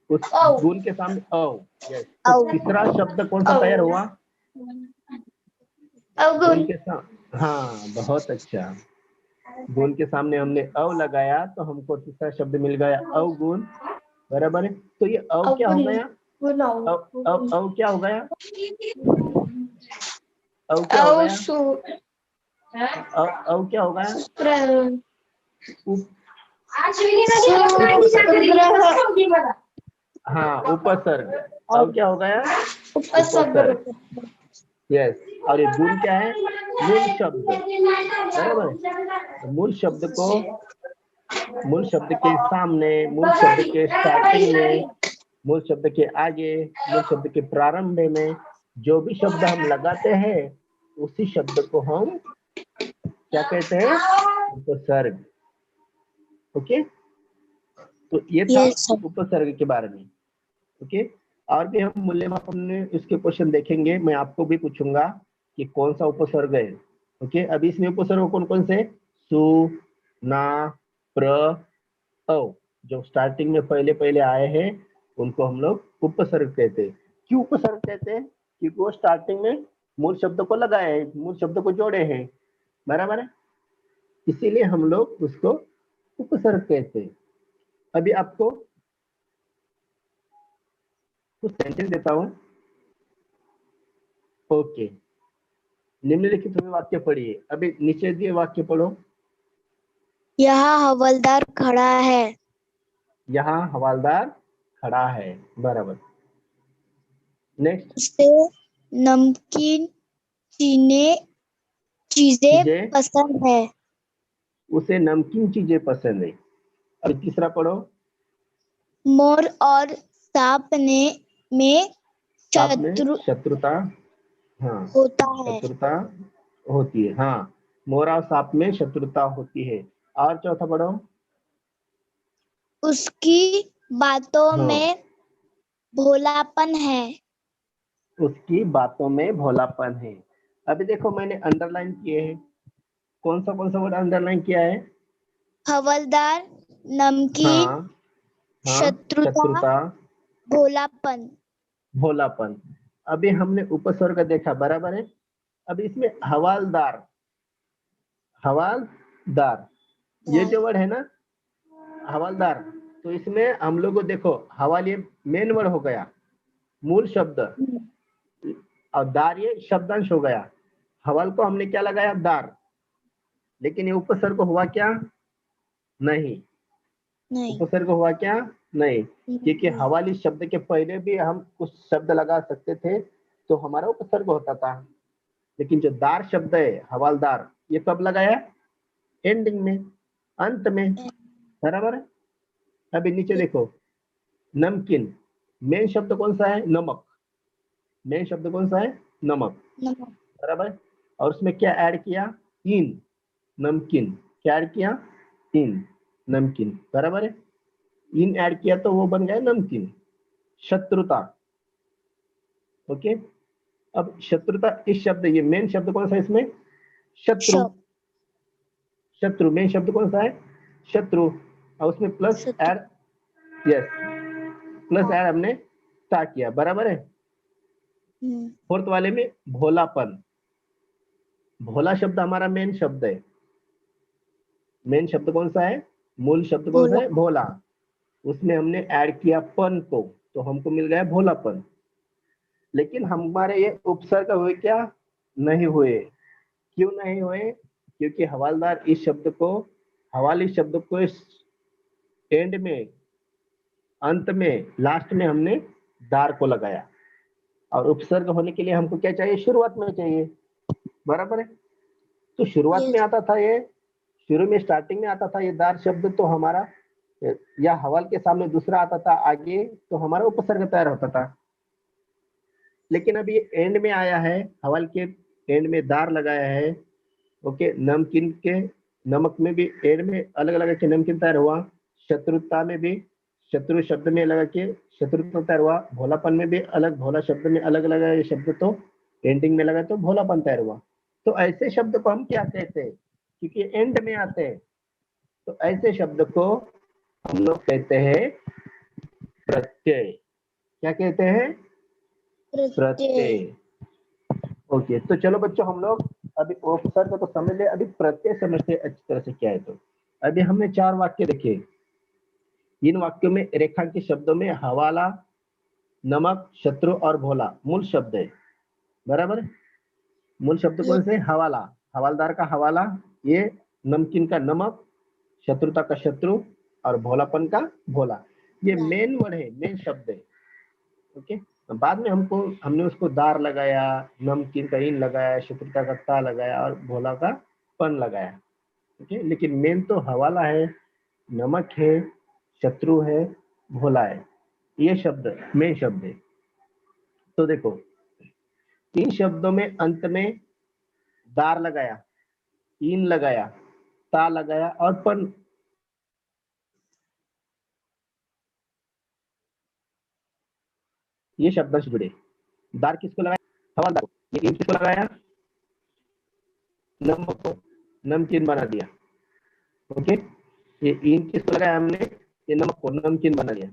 [SPEAKER 1] उस गुण के सामने अव। यस, तो तीसरा शब्द कौन सा तैयार हुआ, गुण के साथ, हाँ बहुत अच्छा। गुण के सामने हमने अव लगाया तो हमको तीसरा शब्द मिल गया अवगुण, बराबर है। तो ये अव क्या हो गया, अव क्या हो गया, अव क्या हो गया, अव क्या हो गया, हाँ उपसर्ग। अव क्या हो गया, उपसर्ग। यस, और ये गुण क्या है, मूल शब्द, बराबर है। तो मूल शब्द को, मूल शब्द के सामने, मूल शब्द के स्टार्टिंग में, मूल शब्द के आगे, मूल शब्द के प्रारंभ में जो भी शब्द हम लगाते हैं उसी शब्द को हम क्या कहते हैं, उपसर्ग। ओके, तो ये था उपसर्ग के बारे में। ओके, और भी हम मूल्यमापन में इसके क्वेश्चन देखेंगे, मैं आपको भी पूछूंगा कि कौन सा उपसर्ग है। ओके, अभी इसमें उपसर्ग कौन कौन से, सु, ना, प्र, अव, जो स्टार्टिंग में पहले पहले आए हैं उनको हम लोग उपसर्ग कहते हैं। क्यों उपसर्ग कहते हैं, क्योंकि वो स्टार्टिंग में मूल शब्द को लगाए हैं, मूल शब्द को जोड़े हैं, बराबर है, इसीलिए हम लोग उसको उपसर्ग कहते हैं। अभी आपको कुछ सेंटेंस देता हूं। ओके, निम्नलिखित में वाक्य पढ़िए, अभी नीचे दिए वाक्य पढ़ो।
[SPEAKER 2] यहाँ हवलदार खड़ा है,
[SPEAKER 1] यहाँ हवालदार खड़ा है, बराबर। नेक्स्ट,
[SPEAKER 2] उसे नमकीन चीजें
[SPEAKER 1] चीजें,
[SPEAKER 2] पसंद है,
[SPEAKER 1] उसे नमकीन चीजें पसंद है। और तीसरा पढ़ो,
[SPEAKER 2] मोर और सांप में
[SPEAKER 1] साथ में
[SPEAKER 2] शत्रु
[SPEAKER 1] शत्रुता, हाँ
[SPEAKER 2] होता है,
[SPEAKER 1] शत्रुता होती है, हाँ मोर और सांप में शत्रुता होती है। और चौथा पढ़ो,
[SPEAKER 2] उसकी बातों
[SPEAKER 1] हाँ
[SPEAKER 2] में भोलापन है,
[SPEAKER 1] उसकी बातों में भोलापन है। अभी देखो मैंने अंडरलाइन किए हैं, कौन सा वर्ड अंडरलाइन किया है,
[SPEAKER 2] हवलदार, नमकीन,
[SPEAKER 1] हाँ हाँ
[SPEAKER 2] शत्रुता,
[SPEAKER 1] शत्रुता,
[SPEAKER 2] भोलापन।
[SPEAKER 1] भोलापन। अभी हमने उपसर्ग देखा, बराबर है। अब इसमें हवालदार, हवालदार, ये जो वर्ड है ना हवलदार, तो इसमें हम लोग को देखो हवाल ये मेन वर्ड हो गया, मूल शब्द, और दार ये शब्दांश हो गया। हवल को हमने क्या लगाया, दार, लेकिन ये उपसर्ग हुआ क्या, नहीं।
[SPEAKER 2] नहीं।
[SPEAKER 1] उपसर्ग हुआ क्या, नहीं, क्योंकि
[SPEAKER 2] नहीं।
[SPEAKER 1] हवाली शब्द के पहले भी हम कुछ शब्द लगा सकते थे तो हमारा उपसर्ग होता था, लेकिन जो दार शब्द है हवालदार, ये कब लगाया, एंडिंग में, अंत में, बराबर है। अभी नीचे देखो, नमकीन, मेन शब्द कौन सा है, नमक, मेन शब्द कौन सा है, नमक,
[SPEAKER 2] नमक।
[SPEAKER 1] बराबर। और उसमें क्या ऐड किया, इन, नमकीन, क्या ऐड किया, इन, नमकीन, बराबर है। इन ऐड किया तो वो बन गया नमकीन। शत्रुता, ओके। अब शत्रुता, इस शब्द, ये मेन शब्द कौन सा है इसमें, शत्रु,
[SPEAKER 2] शब।
[SPEAKER 1] शत्रु मेन शब्द कौन सा है, शत्रु, और उसमें प्लस
[SPEAKER 2] शत्रु।
[SPEAKER 1] ऐड, यस, प्लस ऐड हमने ता किया, बराबर है। फोर्थ वाले में भोलापन, भोला शब्द हमारा मेन शब्द है, मेन शब्द कौन सा है, मूल शब्द कौन सा
[SPEAKER 2] भोला।
[SPEAKER 1] है, भोला, उसमें हमने ऐड किया पन को, तो हमको मिल गया भोलापन। लेकिन हमारे ये उपसर्ग हुए क्या, नहीं हुए, क्यों नहीं हुए, क्योंकि हवालदार इस शब्द को, हवाली शब्द को इस एंड में, अंत में, लास्ट में हमने दार को लगाया, और उपसर्ग होने के लिए हमको क्या चाहिए, शुरुआत में चाहिए, बराबर है। तो शुरुआत में
[SPEAKER 2] यस।
[SPEAKER 1] आता था ये, शुरू में स्टार्टिंग में आता था ये दार शब्द, तो हमारा, या हवाल के सामने दूसरा आता था आगे, तो हमारा उपसर्ग तैयार होता था। लेकिन अब ये एंड में आया है, हवाल के एंड में दार लगाया है, ओके। नमकीन के, नमक में भी एंड में अलग अलग के नमकीन तैयार हुआ, शत्रुता में भी शत्रु शब्द में लगा के शत्रुता तैयार हुआ, भोलापन में भी अलग, भोला शब्द में अलग अलग ये शब्द, तो एंडिंग में लगा तो भोलापन तैयार हुआ। तो ऐसे शब्द को हम क्या कहते हैं, क्योंकि एंड में आते हैं, तो ऐसे शब्द को हम लोग कहते हैं प्रत्यय। क्या कहते हैं,
[SPEAKER 2] प्रत्यय।
[SPEAKER 1] प्रत्यय, ओके। तो चलो बच्चों, हम लोग अभी उपसर्ग तो समझ ले, अभी प्रत्यय समझते हैं अच्छी तरह से क्या है। तो अभी हमने 4 वाक्य देखे, इन वाक्यों में रेखांकित शब्दों में हवाला, नमक, शत्रु और भोला मूल शब्द है, बराबर। मूल शब्द कौन से, हवाला, हवालदार का हवाला, ये नमकीन का नमक, शत्रुता का शत्रु, और भोलापन का भोला, ये मेन वर्ड है, मेन शब्द है, ओके। बाद में हमने उसको दार लगाया, नमकीन का इन लगाया, शत्रुता का ता लगाया, और भोला का पन लगाया, ओके। लेकिन मेन तो हवाला है, नमक है, शत्रु है, भोला है, ये शब्द मेन शब्द है। तो देखो, इन शब्दों में अंत में दार लगाया, इन लगाया, ता लगाया, और पन, ये शब्द से जुड़े। दार किसको लगाया, हवालदार को, ये इन किसको लगाया, नमक को, नमकीन बना दिया, ओके। ये इन किसको लगाया हमने, ये नमक को नमकीन बना दिया।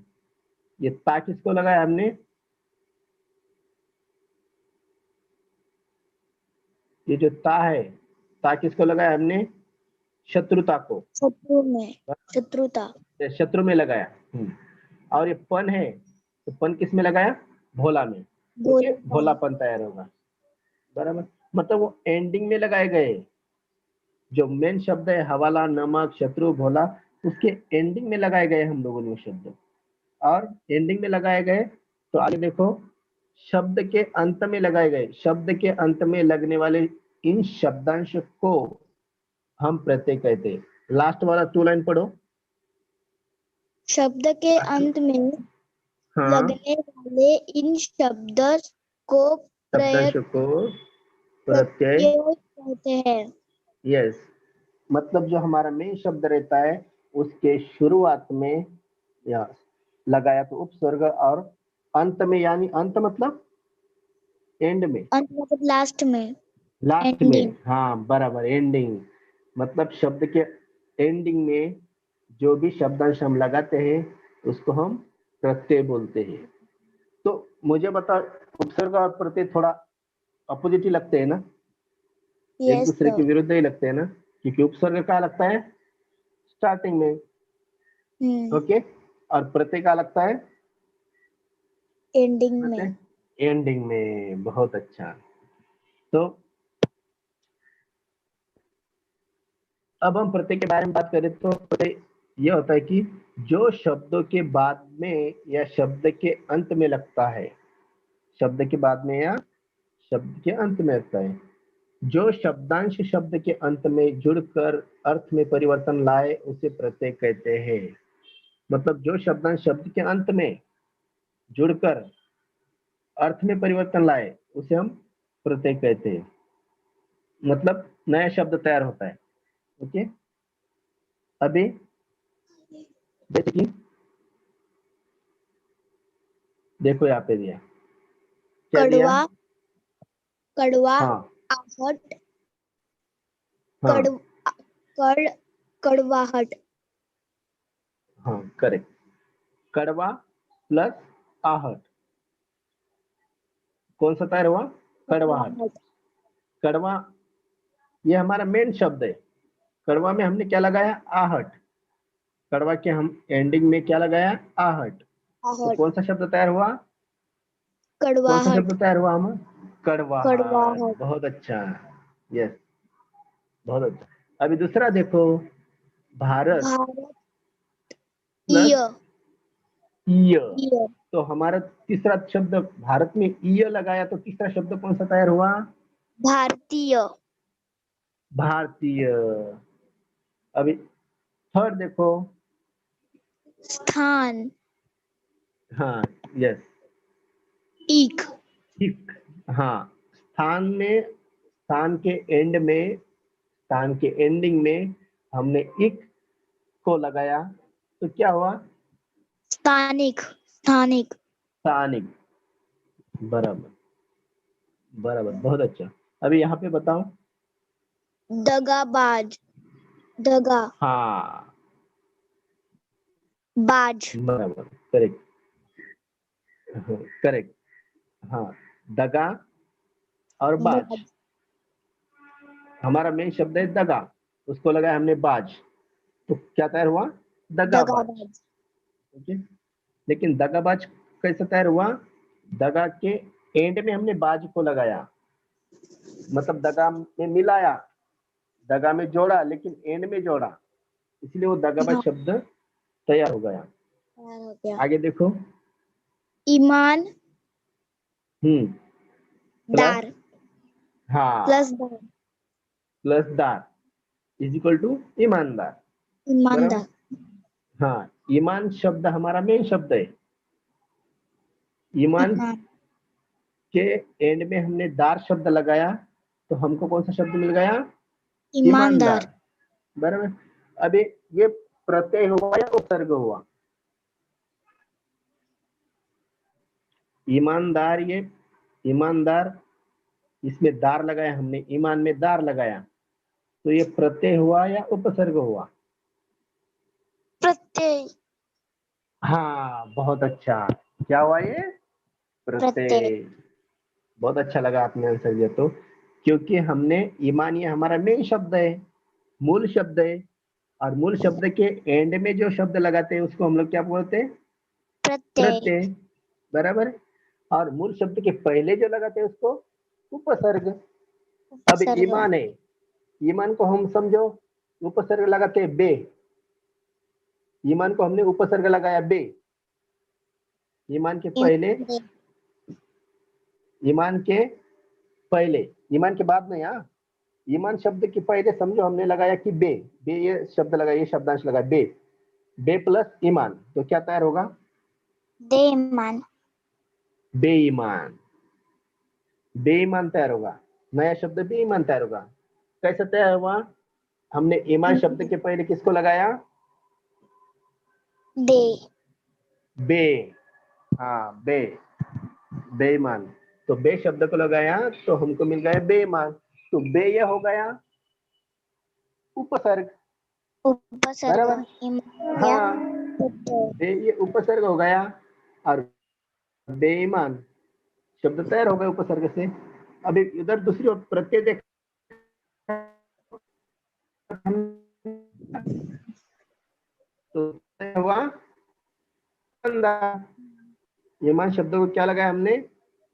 [SPEAKER 1] ये ता किसको लगाया हमने, ये जो ता है, ता किसको लगाया हमने, शत्रुता को,
[SPEAKER 2] शत्रु में। शत्रुता।
[SPEAKER 1] शत्रु में लगाया। और ये पन है, तो पन किस में लगाया, भोला में, क्योंकि
[SPEAKER 2] भोलापन।
[SPEAKER 1] भोलापन तैयार होगा, बराबर। मतलब वो एंडिंग में लगाए गए, जो मेन शब्द है हवाला, नमक, शत्रु, भोला, उसके एंडिंग में लगाए गए हम लोगों ने वो शब्द, और एंडिंग में लगाए गए, तो आगे देखो, शब्द के अंत में लगाए गए, शब्द के अंत में लगने वाले इन शब्दांश को हम प्रत्यय कहते हैं। लास्ट वाला 2 लाइन पढ़ो।
[SPEAKER 2] शब्द के अंत में
[SPEAKER 1] हाँ,
[SPEAKER 2] लगने वाले इन शब्द को
[SPEAKER 1] शब्दांश को प्रत्यय,
[SPEAKER 2] प्रत्यय कहते हैं।
[SPEAKER 1] यस। मतलब जो हमारा मेन शब्द रहता है, उसके शुरुआत में या लगाया तो उपसर्ग, और अंत में, यानी अंत मतलब एंड में,
[SPEAKER 2] अंत मतलब लास्ट में।
[SPEAKER 1] Last
[SPEAKER 2] ending.
[SPEAKER 1] में, हाँ बराबर, एंडिंग, मतलब शब्द के एंडिंग में जो भी शब्दांश हम लगाते हैं उसको हम प्रत्यय बोलते हैं। तो मुझे बता, उपसर्ग और प्रत्यय थोड़ा अपोजिट ही लगते हैं ना, एक
[SPEAKER 2] यस
[SPEAKER 1] दूसरे के
[SPEAKER 2] सर।
[SPEAKER 1] विरुद्ध ही लगते हैं ना, क्योंकि उपसर्ग क्या लगता है, स्टार्टिंग में, ओके, और प्रत्यय का लगता है
[SPEAKER 2] एंडिंग में।
[SPEAKER 1] एंडिंग में। बहुत अच्छा। तो अब हम प्रत्यय के बारे में बात करें तो प्रत्यय यह होता है कि जो शब्दों के बाद में या शब्द के अंत में लगता है, शब्द के बाद में या शब्द के अंत में लगता है, जो शब्दांश शब्द के अंत में जुड़कर अर्थ में परिवर्तन लाए उसे प्रत्यय कहते हैं। मतलब जो शब्दांश शब्द के अंत में जुड़कर अर्थ में परिवर्तन लाए उसे हम प्रत्यय कहते हैं। मतलब नया शब्द तैयार होता है। ओके, अभी जैसे कि देखो यहाँ पे दिया, क्या दिया?
[SPEAKER 2] कड़वा, कड़वा,
[SPEAKER 1] हाँ
[SPEAKER 2] आहट,
[SPEAKER 1] हाँ
[SPEAKER 2] कड़वाहट।
[SPEAKER 1] हाँ, करेक्ट। कड़वा प्लस आहट, कौन सा तैयार हुआ? कड़वाहट। कड़वा ये हमारा मेन शब्द है। कड़वा में हमने क्या लगाया? आहट। कड़वा के हम एंडिंग में क्या लगाया? आहट। तो
[SPEAKER 2] आहट,
[SPEAKER 1] कौन सा शब्द तैयार हुआ? कौन सा
[SPEAKER 2] कड़वाहट,
[SPEAKER 1] शब्द तैयार हुआ? हम कड़वाहट।
[SPEAKER 2] कड़वाहट।
[SPEAKER 1] बहुत अच्छा, यस, बहुत अच्छा। अभी दूसरा देखो, भारत
[SPEAKER 2] भारत,
[SPEAKER 1] प्लस
[SPEAKER 2] ईय,
[SPEAKER 1] ईय।
[SPEAKER 2] ईय,
[SPEAKER 1] तो हमारा तीसरा शब्द भारत में ईय लगाया, तो तीसरा शब्द कौन सा तैयार हुआ?
[SPEAKER 2] भारतीय,
[SPEAKER 1] भारतीय। अभी थर्ड देखो,
[SPEAKER 2] स्थान,
[SPEAKER 1] हाँ यस,
[SPEAKER 2] ईक,
[SPEAKER 1] ठीक। हाँ, स्थान में, स्थान के एंड में, स्थान के एंडिंग में हमने इक को लगाया तो क्या हुआ?
[SPEAKER 2] स्थानिक, स्थानिक,
[SPEAKER 1] स्थानिक। बराबर बराबर, बहुत अच्छा। अभी यहाँ पे बताओ।
[SPEAKER 2] दगाबाज, दगा,
[SPEAKER 1] हाँ
[SPEAKER 2] बाज,
[SPEAKER 1] बराबर, करेक्ट, करेक्ट। हाँ, दगा और बाज।
[SPEAKER 2] बाज,
[SPEAKER 1] हमारा मेन शब्द है दगा, उसको लगाया हमने बाज, तो क्या तैयार हुआ? दगाबाज।
[SPEAKER 2] दगाबाज,
[SPEAKER 1] ओके, लेकिन दगाबाज कैसे तैयार हुआ? दगा के एंड में हमने बाज को लगाया, मतलब दगा में मिलाया, दगा में जोड़ा, लेकिन एंड में जोड़ा, इसलिए वो दगाबाज
[SPEAKER 2] हाँ,
[SPEAKER 1] शब्द तैयार हो गया।
[SPEAKER 2] तैयार हो गया।
[SPEAKER 1] आगे देखो,
[SPEAKER 2] ईमान,
[SPEAKER 1] प्लस,
[SPEAKER 2] दार,
[SPEAKER 1] हाँ,
[SPEAKER 2] प्लस दार,
[SPEAKER 1] प्लस दार इज इक्वल टू ईमानदार। बराबर।
[SPEAKER 2] ईमानदार,
[SPEAKER 1] हाँ, ईमान शब्द हमारा मेन शब्द है। ईमान
[SPEAKER 2] ईमान,
[SPEAKER 1] के एंड में हमने दार शब्द लगाया, तो हमको कौन सा शब्द मिल गया?
[SPEAKER 2] ईमानदार,
[SPEAKER 1] ईमानदार। बराबर। अभी ये प्रत्यय हुआ या उपसर्ग हुआ? ईमानदार, ये ईमानदार, इसमें दार लगाया हमने, ईमान में दार लगाया, तो ये प्रत्यय हुआ या उपसर्ग हुआ?
[SPEAKER 2] प्रत्यय,
[SPEAKER 1] हाँ, बहुत अच्छा। क्या हुआ ये?
[SPEAKER 2] प्रत्यय,
[SPEAKER 1] प्रत्यय। बहुत अच्छा लगा आपने आंसर दिया। तो क्योंकि हमने ईमान, ये हमारा मेन शब्द है, मूल शब्द है, और मूल शब्द के एंड में जो शब्द लगाते हैं उसको हम लोग क्या बोलते हैं?
[SPEAKER 2] प्रत्यय,
[SPEAKER 1] प्रत्यय। बराबर। और मूल शब्द के पहले जो लगाते हैं उसको उपसर्ग। अब
[SPEAKER 2] उपसर्ग,
[SPEAKER 1] ईमान है, ईमान को हम समझो उपसर्ग लगाते हैं बे, ईमान को हमने उपसर्ग लगाया बे, ईमान के पहले, ईमान के पहले, ईमान के बाद नहीं। हाँ, ईमान शब्द के पहले समझो हमने लगाया कि बे, बे ये शब्द लगा, ये शब्दांश लगा बे, बे प्लस ईमान, तो क्या तैयार होगा?
[SPEAKER 2] बेईमान,
[SPEAKER 1] बेईमान। बेईमान तैयार होगा, नया शब्द बेईमान तैयार होगा। कैसे तैयार हुआ? हमने ईमान शब्द के पहले किसको लगाया?
[SPEAKER 2] बे,
[SPEAKER 1] बे। हाँ, बे, बेईमान। तो बे शब्द को लगाया तो हमको मिल गया बेईमान। तो बे ये हो गया उपसर्ग।
[SPEAKER 2] उपसर्ग,
[SPEAKER 1] बराबर।
[SPEAKER 2] ईमान या
[SPEAKER 1] हाँ,
[SPEAKER 2] प्रत्यय,
[SPEAKER 1] बे ये उपसर्ग हो गया, और बेईमान शब्द तैयार हो गए उपसर्ग से। अभी इधर दूसरी ओर प्रत्यय देख, तो हुआ ईमानदार। ईमान शब्द को क्या लगाया हमने,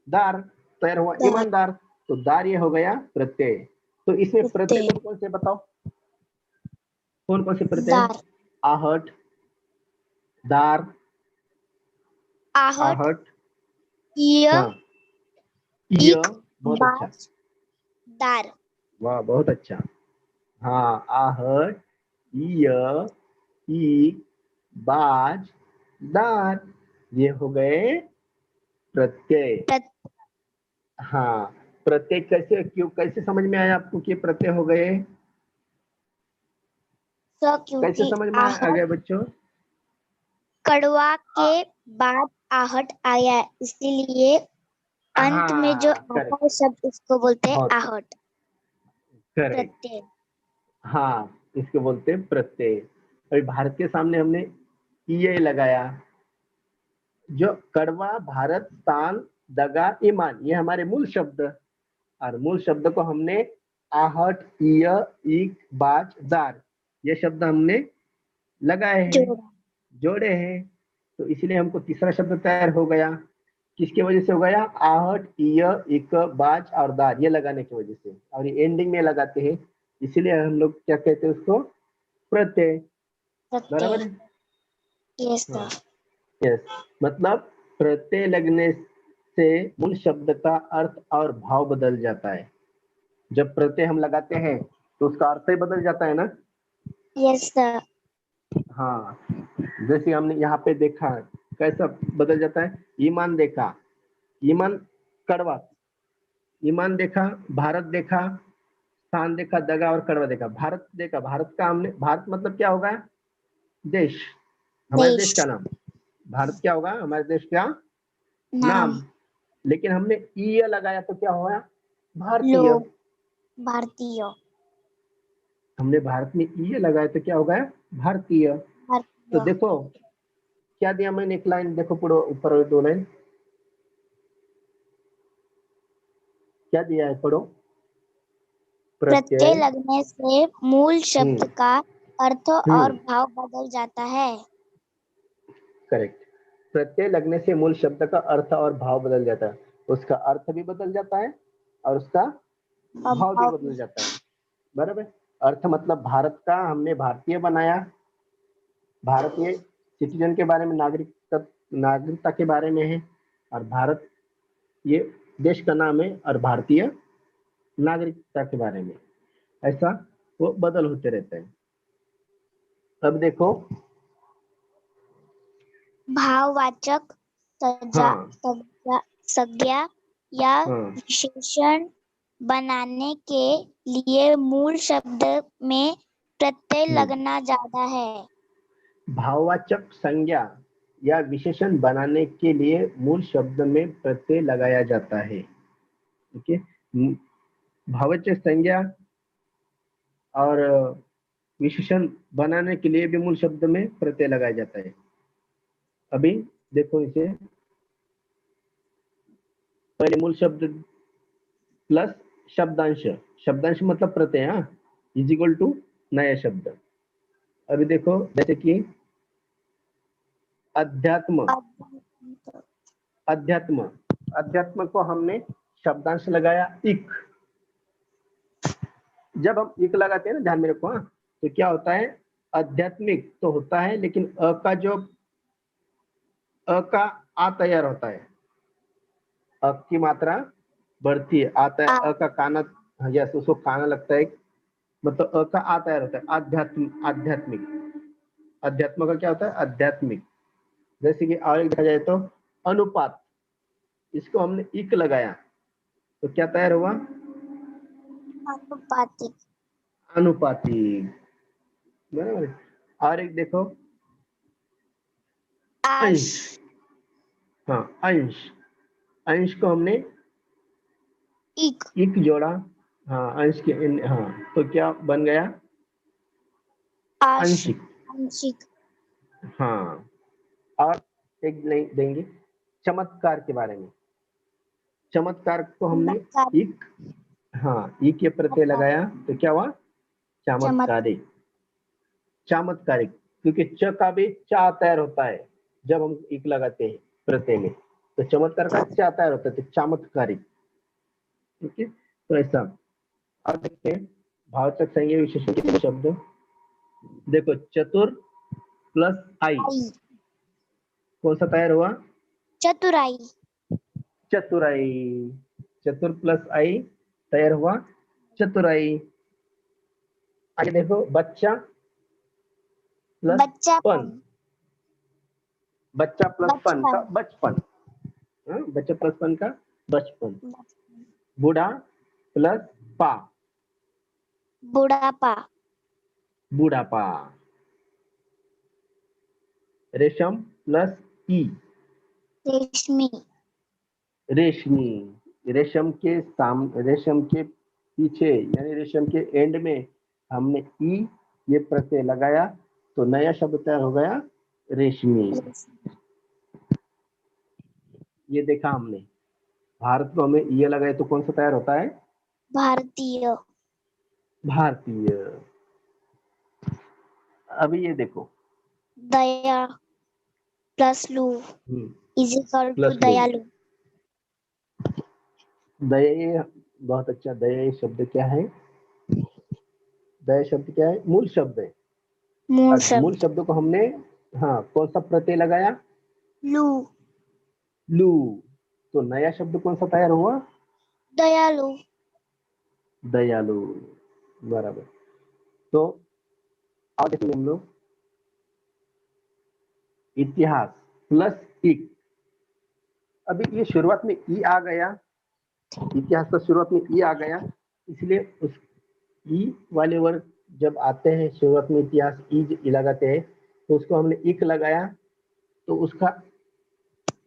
[SPEAKER 1] दार, तैयार हुआ
[SPEAKER 2] दार।
[SPEAKER 1] ईमानदार। तो दार ये हो गया प्रत्यय। तो इसमें प्रत्यय
[SPEAKER 2] प्रत्यय।
[SPEAKER 1] कौन कौन से बताओ, कौन कौन से प्रत्यय?
[SPEAKER 2] दार,
[SPEAKER 1] आहट, दार,
[SPEAKER 2] आहट,
[SPEAKER 1] आहट,
[SPEAKER 2] य,
[SPEAKER 1] हाँ, य,
[SPEAKER 2] इक,
[SPEAKER 1] बहुत अच्छा,
[SPEAKER 2] बाज, दार।
[SPEAKER 1] वाह बहुत अच्छा। हाँ, आहट, य, ईक, बाज, दार, ये हो गए प्रत्यय।
[SPEAKER 2] प्रत्यय।
[SPEAKER 1] हाँ, प्रत्यय कैसे, क्यों, कैसे समझ में आया आपको कि प्रत्यय हो गए? कैसे
[SPEAKER 2] क्योंकि
[SPEAKER 1] समझ में आ गए बच्चों?
[SPEAKER 2] कड़वा के बाद आहट आया, इसीलिए अंत में जो
[SPEAKER 1] हाँ,
[SPEAKER 2] आता है शब्द उसको बोलते हैं
[SPEAKER 1] बहुत
[SPEAKER 2] आहट,
[SPEAKER 1] करेक्ट।
[SPEAKER 2] प्रत्यय।
[SPEAKER 1] हाँ, इसको बोलते हैं प्रत्यय। अभी भारत के सामने हमने ये लगाया, जो कड़वा, भारत, तान, दगा, ईमान, ये हमारे मूल शब्द, और मूल शब्द को हमने आहट, य, ईक, बाज, दार, ये शब्द हमने लगाए हैं,
[SPEAKER 2] जोड़ा।
[SPEAKER 1] जोड़े हैं। तो इसलिए हमको तीसरा शब्द तैयार हो गया। किसकी वजह से हो गया? आहट, य, इक, बाज और दार, ये लगाने की वजह से, और ये एंडिंग में लगाते हैं, इसीलिए हम लोग क्या कहते हैं उसको? प्रत्यय।
[SPEAKER 2] प्रत्यय।
[SPEAKER 1] बराबर है?
[SPEAKER 2] यस
[SPEAKER 1] हाँ,
[SPEAKER 2] सर।
[SPEAKER 1] यस। मतलब प्रत्यय लगने से मूल शब्द का अर्थ और भाव बदल जाता है। जब प्रत्यय हम लगाते हैं तो उसका अर्थ ही बदल जाता है ना।
[SPEAKER 2] Yes sir.
[SPEAKER 1] हाँ, जैसे हमने यहाँ पे देखा, कैसा बदल जाता है? ईमान देखा, ईमान कड़वा, ईमान देखा, भारत देखा, स्थान देखा, दगा और कड़वा देखा, भारत देखा, भारत का हमने, भारत मतलब क्या होगा? देश, हमारे देश
[SPEAKER 2] देश।
[SPEAKER 1] का नाम। भारत क्या होगा? हमारे देश का
[SPEAKER 2] नाम।
[SPEAKER 1] नाम। लेकिन हमने ईय लगाया तो क्या हुआ? भारतीय।
[SPEAKER 2] लोग। भारतीय।
[SPEAKER 1] हमने भारत में ईय लगाया तो क्या हो गया? भारतीय। तो
[SPEAKER 2] भारतीय।
[SPEAKER 1] देखो क्या दिया मैंने, एक लाइन देखो, पूरा ऊपर वाली दो लाइन क्या दिया है, पढ़ो।
[SPEAKER 2] प्रत्यय
[SPEAKER 1] प्रत्यय।
[SPEAKER 2] लगने से मूल शब्द का अर्थ और भाव बदल जाता है।
[SPEAKER 1] करेक्ट। प्रत्यय लगने से मूल शब्द का अर्थ और भाव बदल जाता है, उसका अर्थ भी बदल जाता है और उसका
[SPEAKER 2] और
[SPEAKER 1] भाव भी
[SPEAKER 2] भाव
[SPEAKER 1] बदल जाता है। बराबर। अर्थ मतलब भारत का हमने भारतीय बनाया, भारतीय सिटीजन के बारे में, नागरिकता के बारे में है, और भारत ये देश का नाम है, और भारतीय नागरिकता के बारे में, ऐसा वो बदल होते रहते हैं। अब देखो,
[SPEAKER 2] भाववाचक
[SPEAKER 1] हाँ,
[SPEAKER 2] संज्ञा या
[SPEAKER 1] हाँ,
[SPEAKER 2] विशेषण बनाने के लिए मूल शब्द में प्रत्यय लगना ज्यादा है।
[SPEAKER 1] भाववाचक संज्ञा या विशेषण बनाने के लिए मूल शब्द में प्रत्यय लगाया जाता है। ठीक है, भाववाचक संज्ञा और विशेषण बनाने के लिए भी मूल शब्द में प्रत्यय लगाया जाता है। अभी देखो इसे, पहले मूल शब्द प्लस शब्दांश, शब्दांश मतलब प्रत्यय, इज इक्वल टू नया शब्द। अभी देखो, जैसे कि अध्यात्म, अध्यात्म, अध्यात्म को हमने शब्दांश लगाया इक। जब हम इक लगाते हैं ना, ध्यान में रखो, तो क्या होता है? आध्यात्मिक तो होता है, लेकिन अ का जो अ का आ तैयार होता है, अ की मात्रा बढ़ती है, आता है, अ का काना, यस, उसको काना लगता है, मतलब अ का आ तैयार होता है, आध्यात्म, आध्यात्मिक। अध्यात्म का क्या होता है? आध्यात्मिक। जैसे कि और एक देखा जाए तो अनुपात, इसको हमने इक लगाया तो क्या तैयार हुआ?
[SPEAKER 2] अनुपातिक।
[SPEAKER 1] अनुपातिक। बराबर है? और एक देखो,
[SPEAKER 2] आश।
[SPEAKER 1] अंश, हाँ, अंश, अंश को हमने
[SPEAKER 2] इक।
[SPEAKER 1] इक जोड़ा, हाँ, अंश के हाँ, तो क्या बन गया?
[SPEAKER 2] आश।
[SPEAKER 1] आंशिक।
[SPEAKER 2] आंशिक।
[SPEAKER 1] हाँ, और एक देंगे चमत्कार के बारे में। चमत्कार को हमने
[SPEAKER 2] चमत्कार।
[SPEAKER 1] इक, हाँ, इक के प्रत्यय लगाया तो क्या हुआ?
[SPEAKER 2] चमत्कार।
[SPEAKER 1] चमत्कारिक। चमत्कारिक। क्योंकि च का भी चा तैयार होता है जब हम इक लगाते हैं प्रत्यय में, तो चमत्कार का चा तैयार होता है, तो चमत्कारी। ठीक है, तो ऐसा। अब देखते हैं भावचक संज्ञा विशेषण के शब्द। देखो चतुर प्लस आई,
[SPEAKER 2] आई,
[SPEAKER 1] कौन सा तैयार हुआ?
[SPEAKER 2] चतुराई,
[SPEAKER 1] चतुराई। चतुर प्लस आई तैयार हुआ चतुराई। आगे देखो बच्चा प्लस पन,
[SPEAKER 2] बच्चापन,
[SPEAKER 1] बच्चा प्लस पन का
[SPEAKER 2] बचपन,
[SPEAKER 1] बचपन। हाँ, बच्चा प्लस पन का बचपन। बूढ़ा प्लस पा,
[SPEAKER 2] बुढ़ापा,
[SPEAKER 1] बूढ़ापा। रेशम प्लस ई,
[SPEAKER 2] रेशमी,
[SPEAKER 1] रेशमी। रेशम के पीछे यानी रेशम के एंड में हमने ई ये प्रत्यय लगाया, तो नया शब्द तैयार हो गया रेशमी। ये देखा हमने, भारत को हमें ये लगाए तो कौन सा तैयार होता है?
[SPEAKER 2] भारतीय,
[SPEAKER 1] भारतीय। अभी ये देखो
[SPEAKER 2] दया प्लस लू is equal two
[SPEAKER 1] plus low,
[SPEAKER 2] दयालु,
[SPEAKER 1] दया। बहुत अच्छा। दया शब्द क्या है? दया शब्द क्या है? मूल शब्द है।
[SPEAKER 2] मूल
[SPEAKER 1] और मूल
[SPEAKER 2] शब्द
[SPEAKER 1] शब्द को हमने, हाँ, कौन सा प्रत्यय लगाया?
[SPEAKER 2] लू,
[SPEAKER 1] लू। तो नया शब्द कौन सा तैयार हुआ?
[SPEAKER 2] दयालु,
[SPEAKER 1] दयालु। बराबर। तो अब देखेंगे हम लोग इतिहास प्लस इक। अभी ये शुरुआत में ई आ गया, इतिहास का शुरुआत में ई आ गया, इसलिए उस ई वाले वर्ड जब आते हैं शुरुआत में इतिहास ई लगाते हैं, तो उसको हमने इक लगाया, तो उसका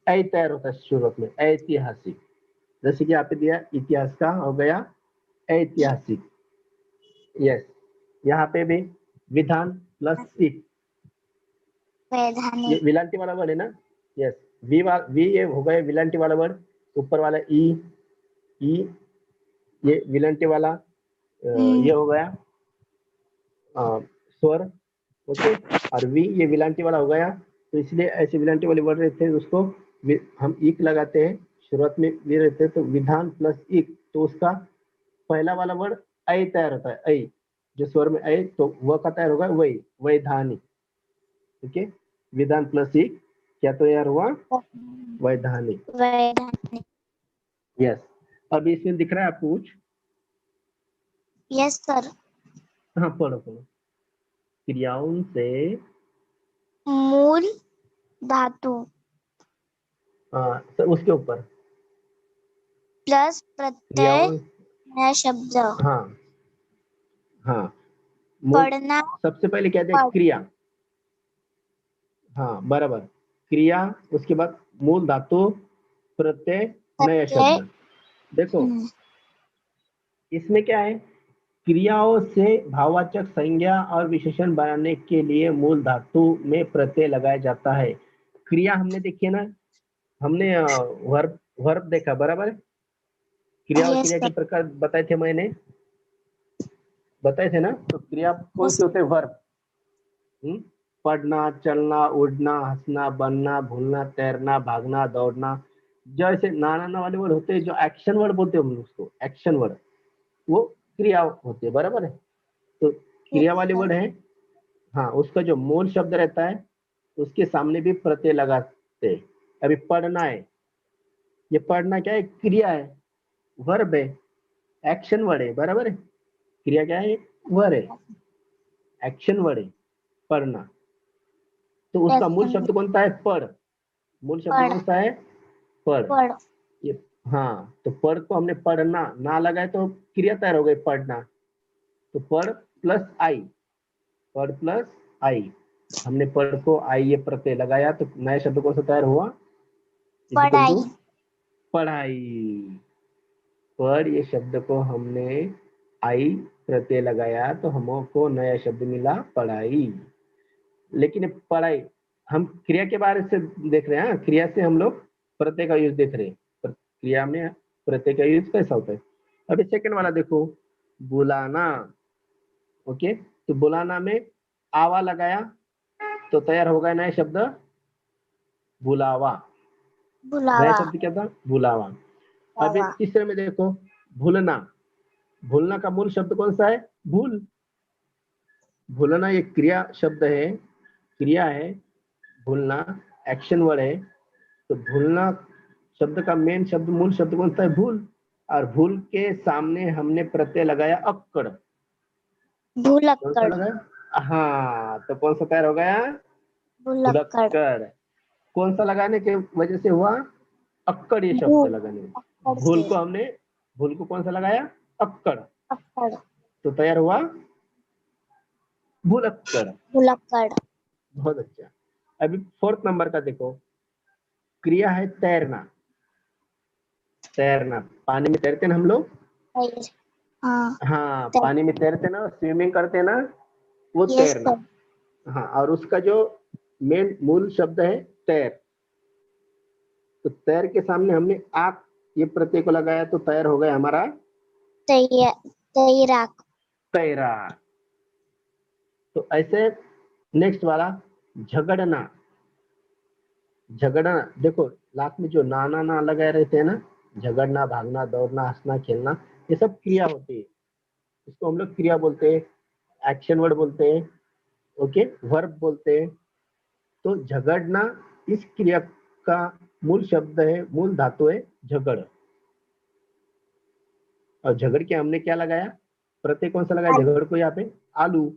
[SPEAKER 1] ऐ तैयार होता है शुरुआत में, ऐतिहासिक। जैसे कि आपने दिया इतिहास का हो गया ऐतिहासिक। यस, यहाँ पे भी विधान प्लस इक, ये
[SPEAKER 2] वैधानिक,
[SPEAKER 1] विलांटी वाला वर्ड है ना? यस, वी ये हो गया विलांटी वाला वर्ड, ऊपर वाला ई ये विलांटी वाला, ये हो गया स्वर। ओके, और वी ये विलांटी वाला हो गया, तो इसलिए ऐसे विलांटी वाले वर्ड रहते हैं उसको हम इक लगाते हैं, शुरुआत में वी रहते हैं, तो विधान प्लस इक, तो उसका पहला वाला वर्ड ऐ तैयार होता है। ऐ जो स्वर में ऐ, तो वह का तैयार होगा वही, वैधानिक। ठीक है, विधान प्लस इक क्या तैयार हुआ? वैधानिक।
[SPEAKER 2] वैधानिक,
[SPEAKER 1] यस। अब इसमें दिख रहा है आपको कुछ?
[SPEAKER 2] यस सर,
[SPEAKER 1] हाँ, पढ़ो पढ़ो। क्रियाओं से
[SPEAKER 2] मूल धातु
[SPEAKER 1] सर उसके ऊपर
[SPEAKER 2] प्लस प्रत्यय
[SPEAKER 1] क्रियाओं,
[SPEAKER 2] नया शब्द,
[SPEAKER 1] हाँ हाँ, मूल।
[SPEAKER 2] पढ़ना,
[SPEAKER 1] सबसे पहले क्या है?
[SPEAKER 2] पढ़,
[SPEAKER 1] क्रिया। हाँ बराबर, क्रिया, उसके बाद मूल धातु, प्रत्यय, नया
[SPEAKER 2] प्रत्यय,
[SPEAKER 1] शब्द। देखो इसमें क्या है, क्रियाओं से भाववाचक संज्ञा और विशेषण बनाने के लिए मूल धातु में प्रत्यय लगाया जाता है। क्रिया हमने देखी है ना, हमने वर्ब वर्ब देखा, बराबर है? क्रिया और
[SPEAKER 2] यस
[SPEAKER 1] क्रिया के
[SPEAKER 2] सर,
[SPEAKER 1] प्रकार बताए थे मैंने, बताए थे ना? तो क्रिया कौन से होते हैं? वर्ब। पढ़ना, चलना, उड़ना, हंसना, बनना, भूलना, तैरना, भागना, दौड़ना। जो ऐसे नाना वाले वर्ड होते हैं, जो एक्शन वर्ड बोलते हैं हम लोग उसको, एक्शन वर्ड, वो क्रिया होते हैं, बराबर है? तो क्रिया
[SPEAKER 2] यस
[SPEAKER 1] वाले
[SPEAKER 2] सर,
[SPEAKER 1] वर्ड है, हाँ, उसका जो मूल शब्द रहता है उसके सामने भी प्रत्यय लगाते हैं। अभी पढ़ना है, ये पढ़ना क्या है? क्रिया है, वर्ब है, एक्शन वर्ड है, बराबर है? क्रिया क्या है? वर्ड है, एक्शन वर्ड है, पढ़ना। तो उसका मूल
[SPEAKER 2] यस
[SPEAKER 1] शब्द कौन सा है? पढ़। मूल शब्द
[SPEAKER 2] पढ़,
[SPEAKER 1] कौन सा है? पढ़।
[SPEAKER 2] पढ़,
[SPEAKER 1] ये, हाँ, तो पढ़ को हमने पढ़ना ना लगाए तो क्रिया तैयार हो गई पढ़ना, तो पढ़ प्लस आई, पढ़ प्लस आई, हमने पढ़ को आई ये प्रत्यय लगाया, तो नया शब्द कौन सा तैयार हुआ? इजिकल
[SPEAKER 2] पढ़ाई,
[SPEAKER 1] टू पढ़ाई। पढ़ ये शब्द को हमने आई प्रत्यय लगाया, तो हमको नया शब्द मिला पढ़ाई। लेकिन पढ़ाई हम क्रिया के बारे से देख रहे हैं, हाँ? क्रिया से हम लोग प्रत्यय का यूज देख रहे हैं, क्रिया में प्रत्यय का यूज कैसा होता है। अभी सेकंड वाला देखो, बुलाना। ओके, तो बुलाना में आवा लगाया, तो तैयार होगा नया शब्द बुलावा। नया
[SPEAKER 2] बुलावा,
[SPEAKER 1] शब्द क्या था? बुलावा। अभी
[SPEAKER 2] बुलावा,
[SPEAKER 1] तीसरे में देखो, भूलना। भूलना का मूल शब्द कौन सा है? भूल। भूलना ये क्रिया शब्द है, क्रिया है। भूलना एक्शन वर्ड है। तो भूलना शब्द का मेन शब्द, मूल शब्द कौन सा है? भूल। और भूल के सामने हमने प्रत्यय लगाया अक्कड़। कौन सा
[SPEAKER 2] भूलक्कड़,
[SPEAKER 1] लगाया? हाँ, तो कौन सा तैयार हो गया?
[SPEAKER 2] भूलक्कड़,
[SPEAKER 1] भुलक्कड़। कौन सा लगाने के वजह से हुआ? अक्कड़ ये शब्द
[SPEAKER 2] भूल,
[SPEAKER 1] लगाने।
[SPEAKER 2] अक्कड़
[SPEAKER 1] भूल
[SPEAKER 2] से,
[SPEAKER 1] को हमने, भूल को कौन सा लगाया? अक्कड़।
[SPEAKER 2] अक्कड़,
[SPEAKER 1] तो तैयार हुआ भुलक्कड़।
[SPEAKER 2] भूलक्कड़,
[SPEAKER 1] बहुत अच्छा। अभी फोर्थ नंबर का देखो, क्रिया है तैरना। तैरना, पानी में तैरते ना हम लोग।
[SPEAKER 2] तैर, हाँ,
[SPEAKER 1] हाँ,
[SPEAKER 2] तैर,
[SPEAKER 1] पानी में तैरते ना, स्विमिंग करते ना, वो
[SPEAKER 2] यस
[SPEAKER 1] तैरना।
[SPEAKER 2] सर,
[SPEAKER 1] हाँ, और उसका जो मेन मूल शब्द है तैर। तो तैर के सामने हमने आक ये प्रत्यय को लगाया, तो तैर हो गया हमारा
[SPEAKER 2] तैयार, तैराक,
[SPEAKER 1] तैरा। तो ऐसे नेक्स्ट वाला झगड़ना। झगड़ना देखो, लास्ट में जो नाना ना लगाए रहते हैं ना, झगड़ना, भागना, दौड़ना, हंसना, खेलना, ये सब क्रिया होती है। इसको हम लोग क्रिया बोलते हैं, एक्शन वर्ड बोलते हैं, ओके, वर्ब बोलते हैं। तो झगड़ना इस क्रिया का मूल शब्द है, मूल धातु है झगड़। और झगड़ के हमने क्या लगाया? प्रत्यय कौन सा लगाया
[SPEAKER 2] आलू,
[SPEAKER 1] झगड़ को? यहाँ पे आलू।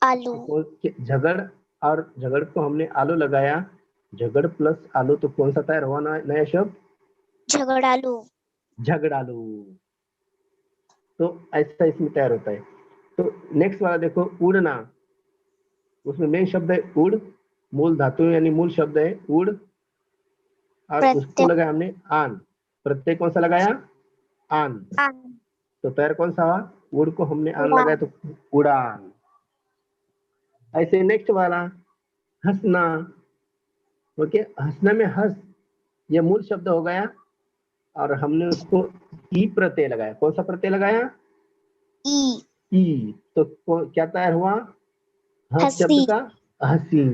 [SPEAKER 2] आलू,
[SPEAKER 1] झगड़, और झगड़ को हमने आलू लगाया। झगड़ प्लस आलू, तो कौन सा तैयार हुआ नया शब्द?
[SPEAKER 2] झगड़ालू,
[SPEAKER 1] झगड़ालू। तो ऐसा इसमें तैयार होता है। तो नेक्स्ट वाला देखो, उड़ना। उसमें मेन शब्द है उड़, मूल धातु यानी मूल शब्द है उड़, और उसको
[SPEAKER 2] प्रत्यय,
[SPEAKER 1] लगाया हमने आन। प्रत्यय कौन सा लगाया? आन।
[SPEAKER 2] आन,
[SPEAKER 1] तो पैर कौन सा हुआ? उड़ को हमने आन लगाया,
[SPEAKER 2] उड़ान,
[SPEAKER 1] तो उड़ान। ऐसे नेक्स्ट वाला हंसना। ओके, हंसना में हंस ये मूल शब्द हो गया, और हमने उसको ई प्रत्यय लगाया। कौन सा प्रत्यय लगाया?
[SPEAKER 2] ई,
[SPEAKER 1] ई। तो क्या तैयार हुआ? हंस
[SPEAKER 2] हंसी,
[SPEAKER 1] शब्द का हंसी।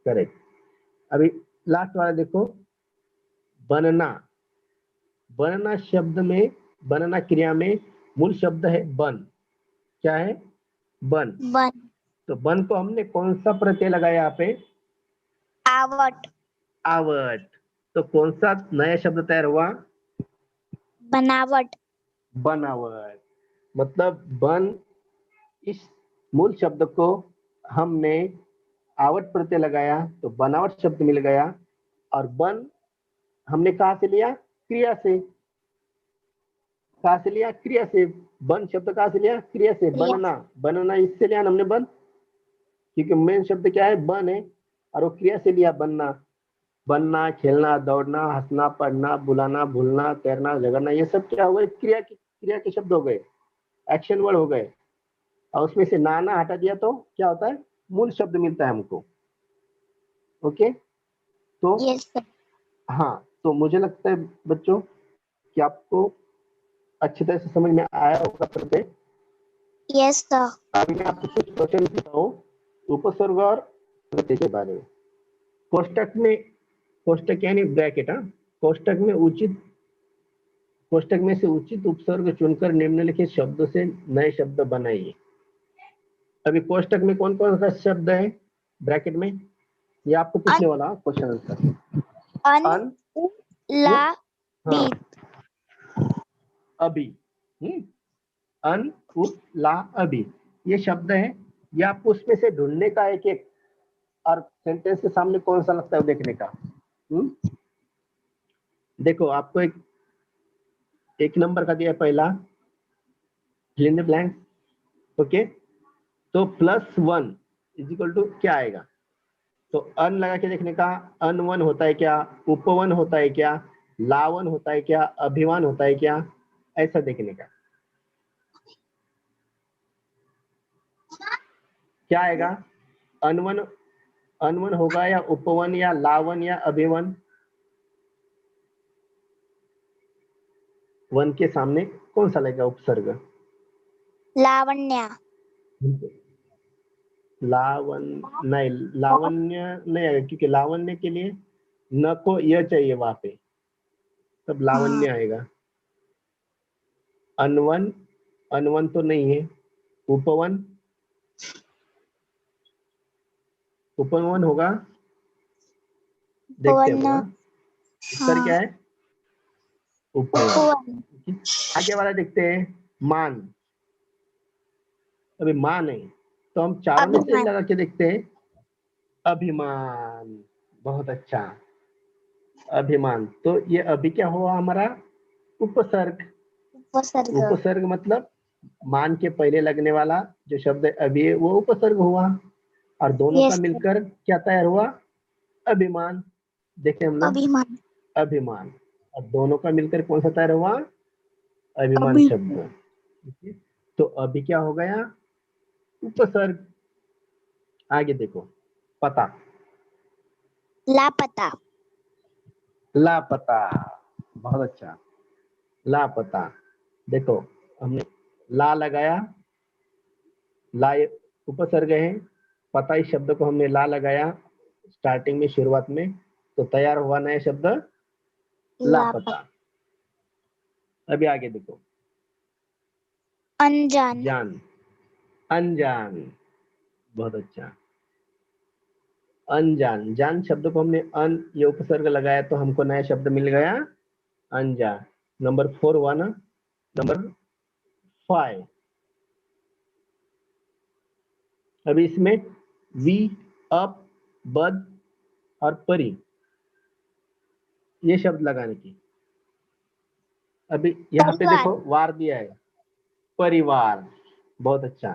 [SPEAKER 1] करेक्ट। अभी लास्ट वाला देखो, बनना। बनना शब्द में, बनना क्रिया में मूल शब्द है बन। क्या है? बन।
[SPEAKER 2] बन,
[SPEAKER 1] तो बन को हमने कौन सा प्रत्यय लगाया यहाँ पे?
[SPEAKER 2] Out,
[SPEAKER 1] out. तो कौन सा नया शब्द तैयार हुआ?
[SPEAKER 2] बनावट,
[SPEAKER 1] बनावट। मतलब बन इस मूल शब्द को हमने आवट प्रत्यय लगाया, तो बनावट शब्द मिल गया। और बन हमने कहा से लिया? क्रिया से। कहा से लिया? क्रिया से। बन शब्द कहा से लिया? क्रिया से।
[SPEAKER 2] क्रिया,
[SPEAKER 1] बनना, बनना इससे लिया हमने बन, क्योंकि मेन शब्द क्या है? बन है। और वो क्रिया से लिया बनना। बनना, खेलना, दौड़ना, हंसना, पढ़ना, बुलाना, भूलना, तैरना, झगड़ना, ये सब क्या हो गए? क्रिया के शब्द हो गए, एक्शन वर्ड हो गए। और उसमें से नाना हटा दिया तो क्या होता है? मूल शब्द मिलता है हमको। ओके, तो
[SPEAKER 2] यस सर,
[SPEAKER 1] हाँ, तो मुझे लगता है बच्चों कि आपको अच्छी तरह से समझ में आया होगा प्रत्यय।
[SPEAKER 2] यस सर,
[SPEAKER 1] अभी मैं आपको कुछ क्वेश्चन पूछता हूँ उपसर्ग और प्रत्यय के बारे में। कोष्टक में, कोष्टक यानी ब्रैकेट, हाँ, कोष्टक में उचित, कोष्टक में से उचित उपसर्ग चुनकर निम्नलिखित शब्दों से नए शब्द बनाइए। अभी कोष्टक में कौन कौन सा शब्द है ब्रैकेट में? ये आपको पूछने
[SPEAKER 2] अन,
[SPEAKER 1] वाला क्वेश्चन आंसर।
[SPEAKER 2] अन,
[SPEAKER 1] अन,
[SPEAKER 2] उ, ला,
[SPEAKER 1] उत, हाँ,
[SPEAKER 2] बी,
[SPEAKER 1] अभी, अन, उत, ला, अभी, ये शब्द है। ये आपको उसमें से ढूंढने का एक एक, और सेंटेंस के सामने कौन सा लगता है वो देखने का। देखो, आपको एक नंबर का दिया है पहला, fill in the blank. Okay, तो +1 इज इक्वल टू क्या आएगा? तो अन लगा के देखने का, अनवन होता है क्या, उपवन होता है क्या, लावन होता है क्या, अभिमान होता है क्या, ऐसा देखने का। क्या आएगा? अनवन, अनवन होगा या उपवन या लावन या अभिवन? वन के सामने कौन सा लगेगा उपसर्ग?
[SPEAKER 2] लावण्या,
[SPEAKER 1] नहीं, लावण्य नहीं आएगा, क्योंकि लावण्य के लिए न को य चाहिए वहां पे, तब लावण्य आएगा। अनवन, अनवन तो नहीं है। उपवन, उपवन होगा, देखते हैं
[SPEAKER 2] उपवन,
[SPEAKER 1] हम। उत्तर क्या है? उपवन।
[SPEAKER 2] उपवन,
[SPEAKER 1] आगे वाला देखते हैं, मान। अभी मान है, तो हम चारों में से
[SPEAKER 2] अभिमान,
[SPEAKER 1] लगा के देखते हैं। अभिमान, बहुत अच्छा। अभिमान, तो ये अभी क्या हुआ हमारा? उपसर्ग।
[SPEAKER 2] उपसर्ग,
[SPEAKER 1] उपसर्ग मतलब मान के पहले लगने वाला जो शब्द अभी है वो उपसर्ग हुआ, और दोनों का
[SPEAKER 2] यस,
[SPEAKER 1] मिलकर क्या तैयार हुआ? अभिमान। देखते हैं हम ना,
[SPEAKER 2] अभिमान,
[SPEAKER 1] अभिमान, और दोनों का मिलकर कौन सा तैयार हुआ? अभिमान
[SPEAKER 2] अभि,
[SPEAKER 1] शब्द। ठीक है? तो अभी क्या हो गया? उपसर्ग। आगे देखो, पता,
[SPEAKER 2] लापता,
[SPEAKER 1] लापता, बहुत अच्छा। लापता, देखो हमने ला लगाया, ला ये उपसर्ग है, पता इस शब्द को हमने ला लगाया स्टार्टिंग में, शुरुआत में, तो तैयार हुआ नया शब्द
[SPEAKER 2] लापता,
[SPEAKER 1] लापता। अभी आगे देखो,
[SPEAKER 2] अनजान,
[SPEAKER 1] जान, अनजान, बहुत अच्छा। अनजान, जान शब्द को हमने अन ये उपसर्ग लगाया तो हमको नया शब्द मिल गया अनजान। नंबर 4 हुआ ना। नंबर 5, अभी इसमें वी, अप, बद और परी, ये शब्द लगाने की। अभी यहाँ पे
[SPEAKER 2] परिवार,
[SPEAKER 1] देखो वार दिया है, परिवार, बहुत अच्छा।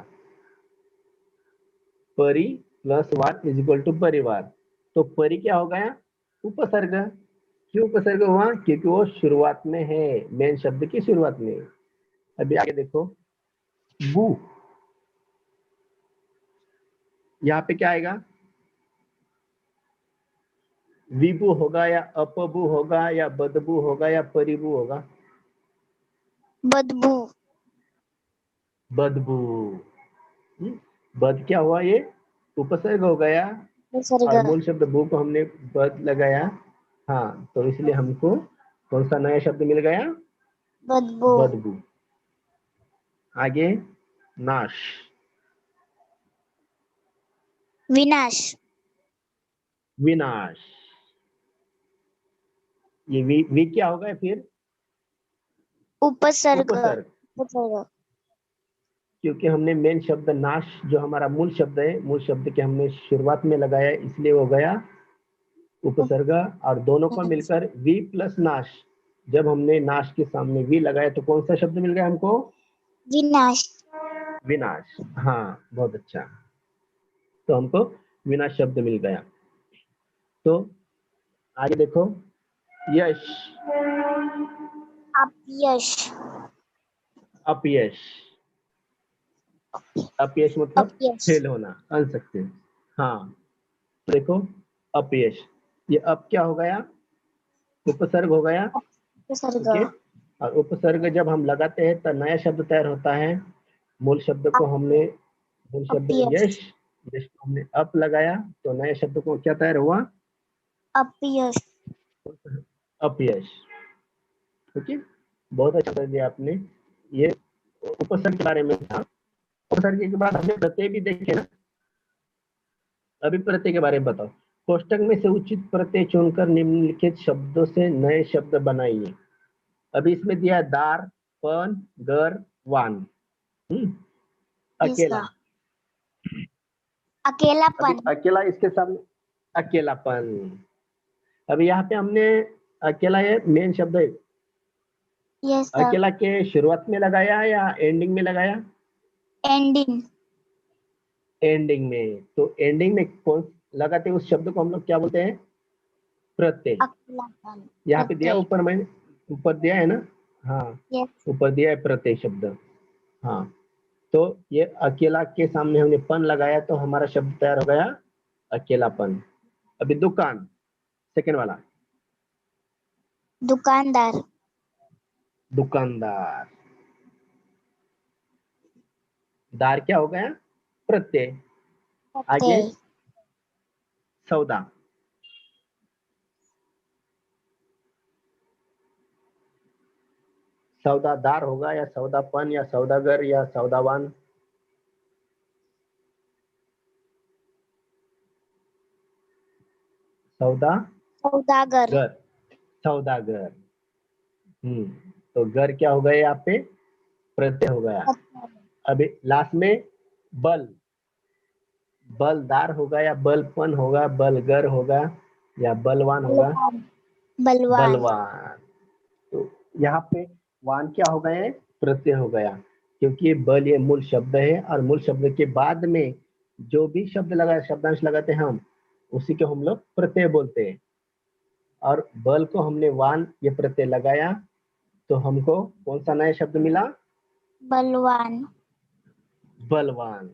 [SPEAKER 1] परि प्लस वार इज इक्वल टू परिवार। तो परि क्या हो गया? उपसर्ग। क्यों उपसर्ग हुआ? क्योंकि वो शुरुआत में है, मेन शब्द की शुरुआत में। अभी आगे देखो, बू, यहाँ पे क्या आएगा? विबू होगा या अपबू होगा या बदबू होगा या परिबू होगा?
[SPEAKER 2] बदबू,
[SPEAKER 1] बदबू। बद क्या हुआ? ये उपसर्ग हो गया,
[SPEAKER 2] उपसर्ग,
[SPEAKER 1] और मूल शब्द बू को हमने बद लगाया। हाँ, तो इसलिए हमको कौन सा नया शब्द मिल गया?
[SPEAKER 2] बदबू,
[SPEAKER 1] बदबू। आगे, नाश,
[SPEAKER 2] विनाश,
[SPEAKER 1] विनाश। ये वी क्या होगा फिर?
[SPEAKER 2] उपसर्ग,
[SPEAKER 1] उपसर्ग,
[SPEAKER 2] उपसर्ग,
[SPEAKER 1] क्योंकि हमने मेन शब्द नाश जो हमारा मूल शब्द है, मूल शब्द के हमने शुरुआत में लगाया, इसलिए हो गया उपसर्ग। और दोनों को मिलकर वी प्लस नाश, जब हमने नाश के सामने वी लगाया तो कौन सा शब्द मिल गया हमको?
[SPEAKER 2] विनाश,
[SPEAKER 1] विनाश। हाँ, बहुत अच्छा। तो हमको विनाश शब्द मिल गया। तो आगे देखो, यश,
[SPEAKER 2] अपयश,
[SPEAKER 1] अपयश, अपयश मतलब
[SPEAKER 2] अपयश,
[SPEAKER 1] फेल होना, अनसक्सेस। हाँ, देखो, अपयश, ये अब क्या हो गया? उपसर्ग हो गया।
[SPEAKER 2] उपसर्ग,
[SPEAKER 1] ओके, और उपसर्ग जब हम लगाते हैं तो नया शब्द तैयार होता है। मूल शब्द को हमने, मूल शब्द है
[SPEAKER 2] अपयश,
[SPEAKER 1] यश, यश को हमने अप लगाया तो नए शब्द को क्या तैयार हुआ?
[SPEAKER 2] अपयश,
[SPEAKER 1] अपयश। ओके, बहुत अच्छा कर दिया आपने। ये उपसर्ग के बारे में था। उपसर्ग के बाद हमने प्रत्यय भी देखे ना। अभी प्रत्यय के बारे में बताओ। कोष्टक में से उचित प्रत्यय चुनकर निम्नलिखित शब्दों से नए शब्द बनाइए। अभी इसमें दिया है दार, पन, घर, वान। अकेला। अभी
[SPEAKER 2] अकेलापन,
[SPEAKER 1] अकेला इसके सामने, अकेलापन। अभी यहाँ पे हमने अकेला, ये मेन शब्द है,
[SPEAKER 2] यस सर,
[SPEAKER 1] अकेला के शुरुआत में लगाया या एंडिंग में लगाया?
[SPEAKER 2] एंडिंग,
[SPEAKER 1] एंडिंग में। तो एंडिंग में कौन लगाते हैं उस शब्द को हम लोग क्या बोलते हैं? प्रत्यय।
[SPEAKER 2] अकेलापन,
[SPEAKER 1] यहाँ पे दिया
[SPEAKER 2] प्रत्यय,
[SPEAKER 1] ऊपर, मैंने ऊपर दिया है ना। हाँ,
[SPEAKER 2] यस,
[SPEAKER 1] ऊपर दिया है प्रत्यय शब्द। हाँ, तो ये अकेला के सामने हमने पन लगाया तो हमारा शब्द तैयार हो गया अकेलापन। अभी दुकान, सेकेंड वाला,
[SPEAKER 2] दुकानदार,
[SPEAKER 1] दुकानदार। दार क्या हो गया? प्रत्यय। आगे
[SPEAKER 2] प्रत्यय,
[SPEAKER 1] सौदा, सौदादार होगा या सौदापन या सौदागर या सौदावान। सौदागर,
[SPEAKER 2] सौदागर,
[SPEAKER 1] सौदागर। तो घर क्या हो गया यहाँ पे, प्रत्यय हो गया।
[SPEAKER 2] प्रत्यय,
[SPEAKER 1] अभी लास्ट में बल, बलदार होगा या बलपन होगा, बलगर होगा या बलवान होगा,
[SPEAKER 2] बलवान, बलवान,
[SPEAKER 1] बलवान। तो यहाँ पे वान क्या हो गया है, प्रत्यय हो गया, क्योंकि बल ये मूल शब्द है और मूल शब्द के बाद में जो भी शब्द लगा, शब्दांश लगाते हैं हम, उसी को हम लोग प्रत्यय बोलते हैं। और बल को हमने वान ये प्रत्यय लगाया तो हमको कौन सा नया शब्द मिला,
[SPEAKER 2] बलवान,
[SPEAKER 1] बलवान।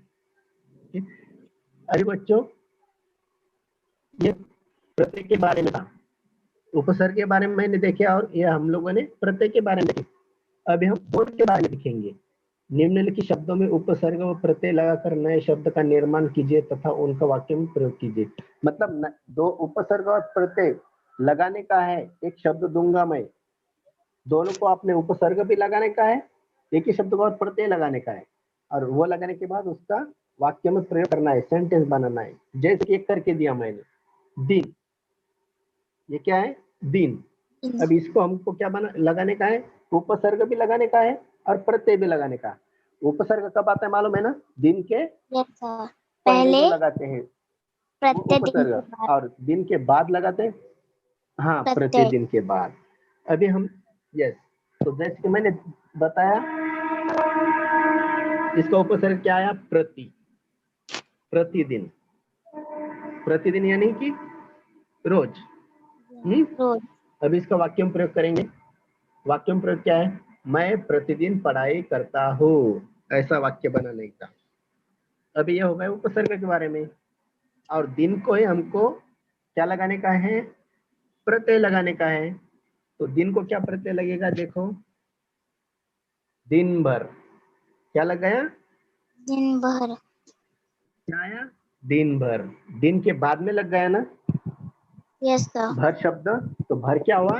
[SPEAKER 1] अरे बच्चों, ये प्रत्यय के बारे में था, उपसर्ग के बारे में मैंने देखे और ये हम लोगों ने प्रत्यय के बारे में देखे। अभी हम बोध के बारे में लिखेंगे। निम्नलिखित शब्दों में उपसर्ग व प्रत्यय लगाकर नए शब्द का निर्माण कीजिए तथा उनका वाक्य में प्रयोग कीजिए। मतलब दो उपसर्ग और प्रत्यय लगाने का है, एक शब्द दूंगा मैं, दोनों को आपने उपसर्ग भी लगाने का है, एक ही शब्द को और प्रत्यय लगाने का है, और वो लगाने के बाद उसका वाक्य में प्रयोग करना है, सेंटेंस बनाना है। जैसे कि एक करके दिया मैंने, दिन, ये क्या है, दिन। अब इसको हमको क्या बना लगाने का है, उपसर्ग भी लगाने का है और प्रत्यय भी लगाने का। उपसर्ग कब आता है मालूम है ना, दिन के
[SPEAKER 2] यस सर,
[SPEAKER 1] पहले
[SPEAKER 2] पहले
[SPEAKER 1] जो लगाते हैं वो
[SPEAKER 2] प्रत्यय दिन के
[SPEAKER 1] उपसर्ग,
[SPEAKER 2] बाद
[SPEAKER 1] और दिन के बाद लगाते हैं, हाँ,
[SPEAKER 2] प्रत्यय,
[SPEAKER 1] प्रतिदिन के बाद। अभी हम, यस, तो जैसे कि मैंने बताया, इसका उपसर्ग क्या आया, प्रति, प्रतिदिन, प्रतिदिन यानी कि रोज।
[SPEAKER 2] रोज,
[SPEAKER 1] अभी इसका वाक्य में प्रयोग करेंगे। वाक्य में प्रयोग क्या है, मैं प्रतिदिन पढ़ाई करता हूँ, ऐसा वाक्य बनाने का। अभी ये हो गया उपसर्ग के बारे में। और दिन को ही हमको क्या लगाने का है, प्रत्यय लगाने का है। तो दिन को क्या प्रत्यय लगेगा, देखो, दिन भर, क्या लगाया,
[SPEAKER 2] दिन भर,
[SPEAKER 1] क्या आया, दिन भर। दिन के बाद में लग गया ना
[SPEAKER 2] यस सर,
[SPEAKER 1] भर शब्द, तो भर क्या हुआ,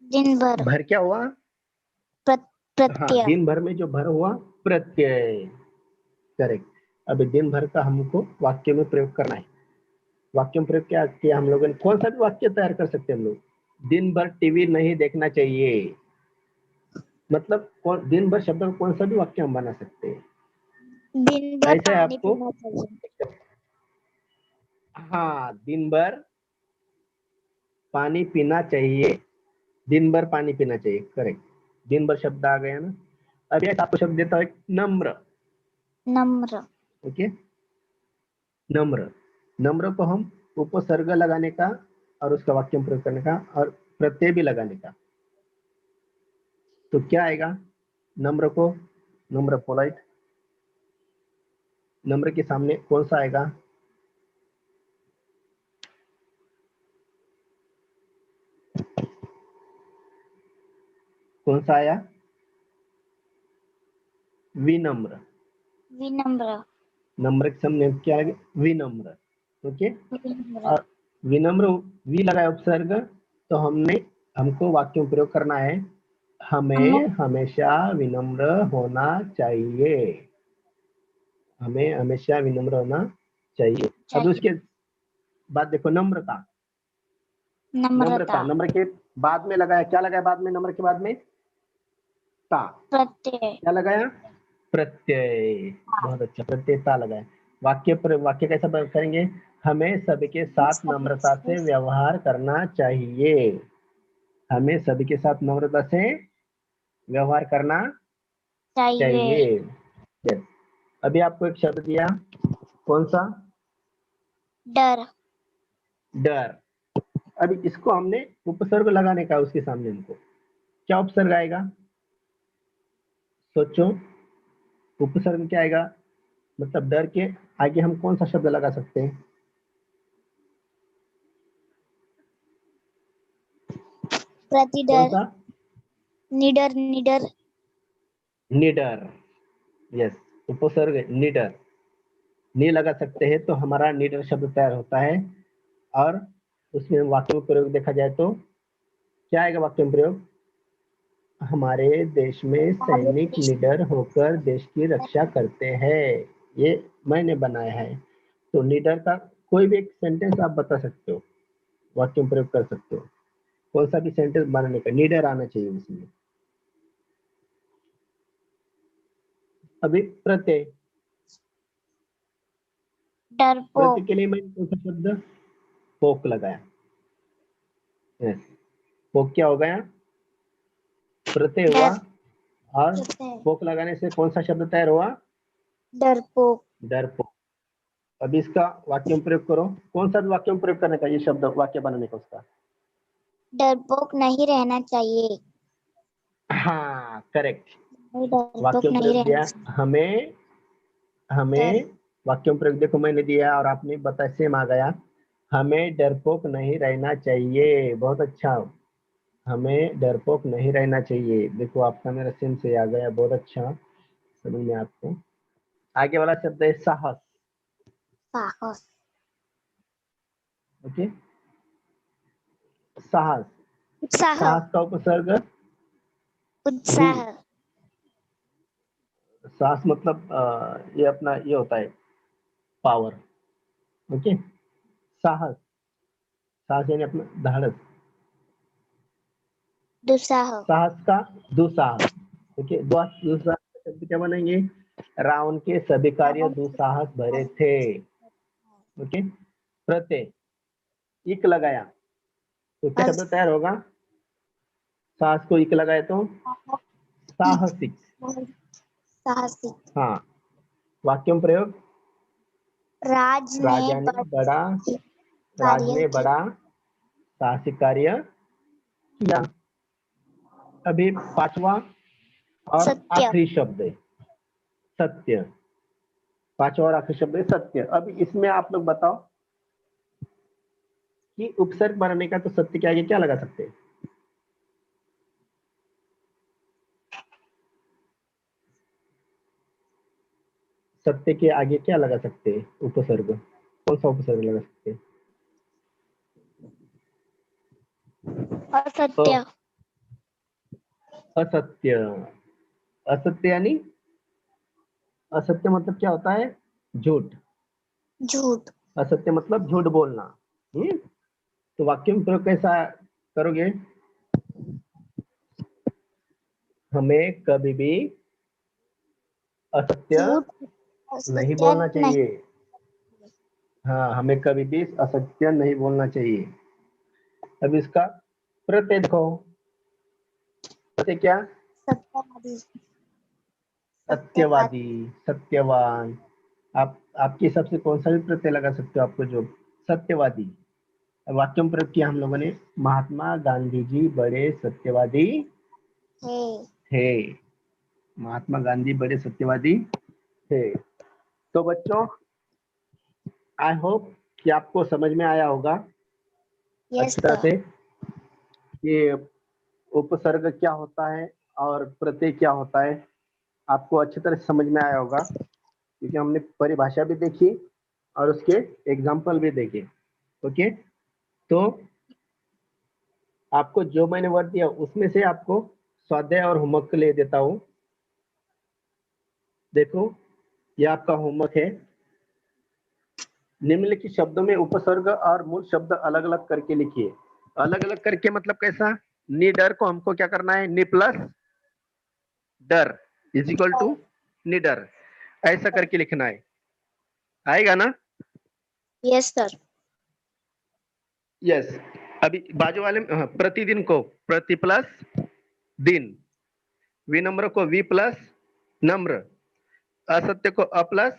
[SPEAKER 2] दिन भर,
[SPEAKER 1] भर क्या हुआ, हाँ,
[SPEAKER 2] प्रत्यय,
[SPEAKER 1] दिन भर में जो भर हुआ, प्रत्यय, करेक्ट। अभी दिन भर का हमको वाक्य में प्रयोग करना है। वाक्य में प्रयोग क्या किया हम लोगों ने, कौन सा भी वाक्य तैयार कर सकते हैं हम लोग। दिन भर टीवी नहीं देखना चाहिए, मतलब दिन भर शब्द का कौन सा भी वाक्य हम बना सकते हैं।
[SPEAKER 2] दिन भर
[SPEAKER 1] ऐसे
[SPEAKER 2] पानी
[SPEAKER 1] आपको,
[SPEAKER 2] पीना चाहिए,
[SPEAKER 1] हाँ, दिन भर पानी पीना चाहिए, दिन भर पानी पीना चाहिए, करेक्ट। दिन भर शब्द आ गया ना। अभी आपको शब्द देता हूँ, नम्र,
[SPEAKER 2] नम्र,
[SPEAKER 1] ओके, नम्र। नम्र को हम उपसर्ग लगाने का और उसका वाक्य में प्रयोग करने का और प्रत्यय भी लगाने का। तो क्या आएगा, नम्र को, नम्र पोलाइट, नम्र के सामने कौन सा आएगा, कौन सा आया, विनम्र।
[SPEAKER 2] विनम्र,
[SPEAKER 1] नम्र के सामने क्या आएगा, विनम्र, ओके।
[SPEAKER 2] विनम्र,
[SPEAKER 1] और विनम्र, वी लगाया उपसर्ग, तो हमको वाक्य में प्रयोग करना है, हमें हमेशा विनम्र होना चाहिए, हमें हमेशा विनम्र होना चाहिए। अब
[SPEAKER 2] चाहिए,
[SPEAKER 1] उसके बाद देखो, नम्रता,
[SPEAKER 2] नम्रता,
[SPEAKER 1] नम्रता, नम्र के बाद में लगाया, क्या लगाया बाद में, नम्र के बाद में ता,
[SPEAKER 2] प्रत्यय,
[SPEAKER 1] क्या लगाया, प्रत्यय, बहुत अच्छा, प्रत्यय ता लगाया। वाक्य कैसा प्रयोग करेंगे, हमें सबके साथ नम्रता से व्यवहार करना चाहिए, हमें सभी के साथ नम्रता से व्यवहार करना
[SPEAKER 2] चाहिए,
[SPEAKER 1] चाहिए। Yes. अभी आपको एक शब्द दिया, कौन सा,
[SPEAKER 2] डर,
[SPEAKER 1] डर। अभी इसको हमने उपसर्ग लगाने का, उसके सामने हमको क्या उपसर्ग आएगा, सोचो, उपसर्ग क्या आएगा, मतलब डर के आगे हम कौन सा शब्द लगा सकते हैं, कौन
[SPEAKER 2] प्रतिडर,
[SPEAKER 1] सा,
[SPEAKER 2] निडर, निडर,
[SPEAKER 1] निडर, यस, उपसर्ग निडर, नी लगा सकते हैं तो हमारा निडर शब्द तैयार होता है। और उसमें वाक्य में प्रयोग देखा जाए तो क्या आएगा वाक्य में प्रयोग? हमारे देश में सैनिक निडर होकर देश की रक्षा करते हैं। ये मैंने बनाया है। तो निडर का कोई भी एक सेंटेंस आप बता सकते हो, वाक्य में प्रयोग कर सकते हो। कौन सा भी सेंटेंस बनाने का निडर आना चाहिए उसमें। अभी प्रत्यय,
[SPEAKER 2] डरपोक,
[SPEAKER 1] प्रत्यय के लिए मैंने कौन सा शब्द पोक लगाया। यस, पोक क्या हो गया? प्रत्यय हुआ। और पोक लगाने से कौन सा शब्द तैयार हुआ?
[SPEAKER 2] डरपोक,
[SPEAKER 1] डरपोक। अब इसका वाक्य में प्रयोग करो। कौन सा वाक्य में प्रयोग करने का ये शब्द वाक्य बनाने का उसका?
[SPEAKER 2] डरपोक नहीं रहना चाहिए।
[SPEAKER 1] हाँ, करेक्ट।
[SPEAKER 2] डरपोक
[SPEAKER 1] वाक्य में
[SPEAKER 2] नहीं
[SPEAKER 1] प्रयोग दिया
[SPEAKER 2] रहना
[SPEAKER 1] हमें। हमें वाक्य में प्रयोग देखो मैंने दिया और आपने बताया, सेम आ गया। हमें डरपोक नहीं रहना चाहिए। बहुत अच्छा। हमें डरपोक नहीं रहना चाहिए। देखो आपका मेरा सेम से आ गया। बहुत अच्छा, समझ में आपको। आगे वाला शब्द है साहस।
[SPEAKER 2] साहस,
[SPEAKER 1] ओके, साहस।
[SPEAKER 2] उत्साह,
[SPEAKER 1] साहस का उपसर्ग दी।
[SPEAKER 2] उत्साह,
[SPEAKER 1] साहस मतलब ये अपना ये होता है पावर। ओके, साहस। साहस यानी अपना धाड़स।
[SPEAKER 2] दुस्साह,
[SPEAKER 1] साहस का दुस्साहस। ओके, दुस्साहस का शब्द क्या बनेंगे? रावण के सभी कार्य दुस्साहस भरे थे। ओके, प्रत्यय इक लगाया तो क्या शब्द तैयार होगा? साहस को इक लगाए तो साहसिक।
[SPEAKER 2] साहसिक,
[SPEAKER 1] हाँ, वाक्य में प्रयोग
[SPEAKER 2] राज
[SPEAKER 1] राजा ने बड़ा राज
[SPEAKER 2] कार्य
[SPEAKER 1] ने
[SPEAKER 2] की
[SPEAKER 1] बड़ा साहसिक कार्य किया। अभी पांचवा और
[SPEAKER 2] सत्य,
[SPEAKER 1] आखिरी शब्द है सत्य। पांचवा और आखिरी शब्द है सत्य। अब इसमें आप लोग बताओ कि उपसर्ग बनाने का तो सत्य के आगे क्या लगा सकते हैं? सत्य के आगे क्या लगा सकते हैं उपसर्ग? कौन सा उपसर्ग लगा सकते हैं?
[SPEAKER 2] असत्य,
[SPEAKER 1] असत्य। असत्य यानी असत्य मतलब क्या होता है? झूठ।
[SPEAKER 2] झूठ,
[SPEAKER 1] असत्य मतलब झूठ बोलना। तो वाक्य में प्रयोग कैसा करोगे? हमें कभी भी असत्य
[SPEAKER 2] झूठ,
[SPEAKER 1] नहीं
[SPEAKER 2] असत्य
[SPEAKER 1] बोलना
[SPEAKER 2] नहीं,
[SPEAKER 1] चाहिए। हाँ, हमें कभी भी असत्य नहीं बोलना चाहिए। अब इसका प्रत्यय देखो। प्रत्यय क्या?
[SPEAKER 2] सत्यवादी, सत्यवादी,
[SPEAKER 1] सत्यवादी, सत्यवान। आप आपके हिसाब से कौन सा भी प्रत्यय लगा सकते हो आपको जो सत्यवादी। वाक्य में प्रयोग किया हम लोगों ने, महात्मा गांधी जी बड़े सत्यवादी
[SPEAKER 2] है,
[SPEAKER 1] थे। महात्मा गांधी बड़े सत्यवादी थे। तो बच्चों, आई होप कि आपको समझ में आया होगा
[SPEAKER 2] यस
[SPEAKER 1] अच्छी तरह
[SPEAKER 2] सर,
[SPEAKER 1] से कि उपसर्ग क्या होता है और प्रत्यय क्या होता है। आपको अच्छी तरह से समझ में आया होगा क्योंकि हमने परिभाषा भी देखी और उसके एग्जाम्पल भी देखे। ओके, तो आपको जो मैंने वर्ड दिया उसमें से आपको स्वाध्याय और होमवर्क ले देता हूँ। देखो, ये आपका होमवर्क है। निम्नलिखित शब्दों में उपसर्ग और मूल शब्द अलग अलग करके लिखिए। अलग अलग करके मतलब कैसा? निडर को हमको क्या करना है? नि प्लस डर इज इक्वल टू निडर, ऐसा करके लिखना है। आएगा ना?
[SPEAKER 2] Yes sir,
[SPEAKER 1] yes. अभी बाजू वाले में प्रतिदिन को प्रति प्लस दिन, विनम्र को वी प्लस नम्र, असत्य को अ प्लस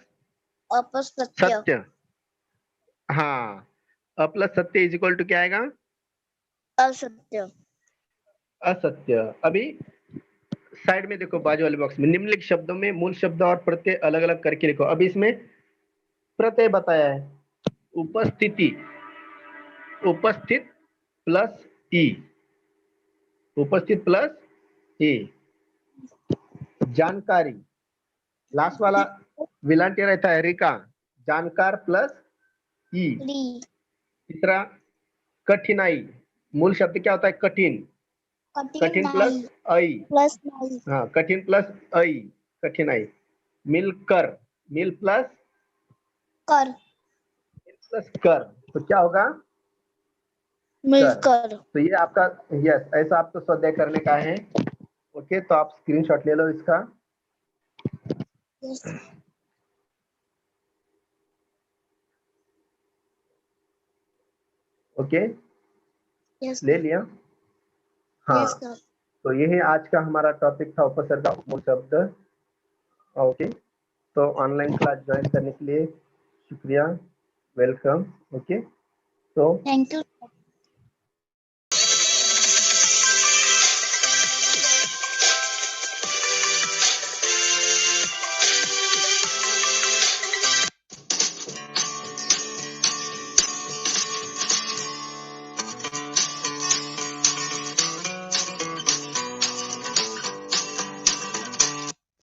[SPEAKER 2] अपसत्य,
[SPEAKER 1] सत्य। हाँ, अ प्लस सत्य इज इक्वल टू क्या आएगा?
[SPEAKER 2] असत्य,
[SPEAKER 1] असत्य। अभी साइड में देखो बाजू वाले बॉक्स में निम्नलिखित शब्दों में मूल शब्द और प्रत्यय अलग अलग करके लिखो। अब इसमें प्रत्यय बताया है उपस्थिति, उपस्थित प्लस ई, उपस्थित प्लस ई। जानकारी, लास्ट वाला विलांटी रहता है रिका, जानकार प्लस ई।
[SPEAKER 2] ली,
[SPEAKER 1] तीसरा कठिनाई, मूल शब्द क्या होता है? कठिन, कठिन प्लस
[SPEAKER 2] कठिनाई
[SPEAKER 1] आई।
[SPEAKER 2] प्लस नाई,
[SPEAKER 1] हाँ, कठिन प्लस आई, कठिनाई। मिलकर, मिल प्लस
[SPEAKER 2] कर,
[SPEAKER 1] कर, तो क्या होगा? कर।
[SPEAKER 2] मिलकर।
[SPEAKER 1] तो ये आपका, यस, ऐसा आपको स्वाध्याय करने का है। ओके, तो आप स्क्रीनशॉट ले लो इसका।
[SPEAKER 2] यस
[SPEAKER 1] ओके,
[SPEAKER 2] यस
[SPEAKER 1] ले लिया? हाँ,
[SPEAKER 2] यस सर।
[SPEAKER 1] तो यही आज का हमारा टॉपिक था, उपसर्ग का मूल शब्द। ओके, तो ऑनलाइन क्लास ज्वाइन करने के लिए शुक्रिया, वेलकम। ओके, तो
[SPEAKER 2] थैंक यू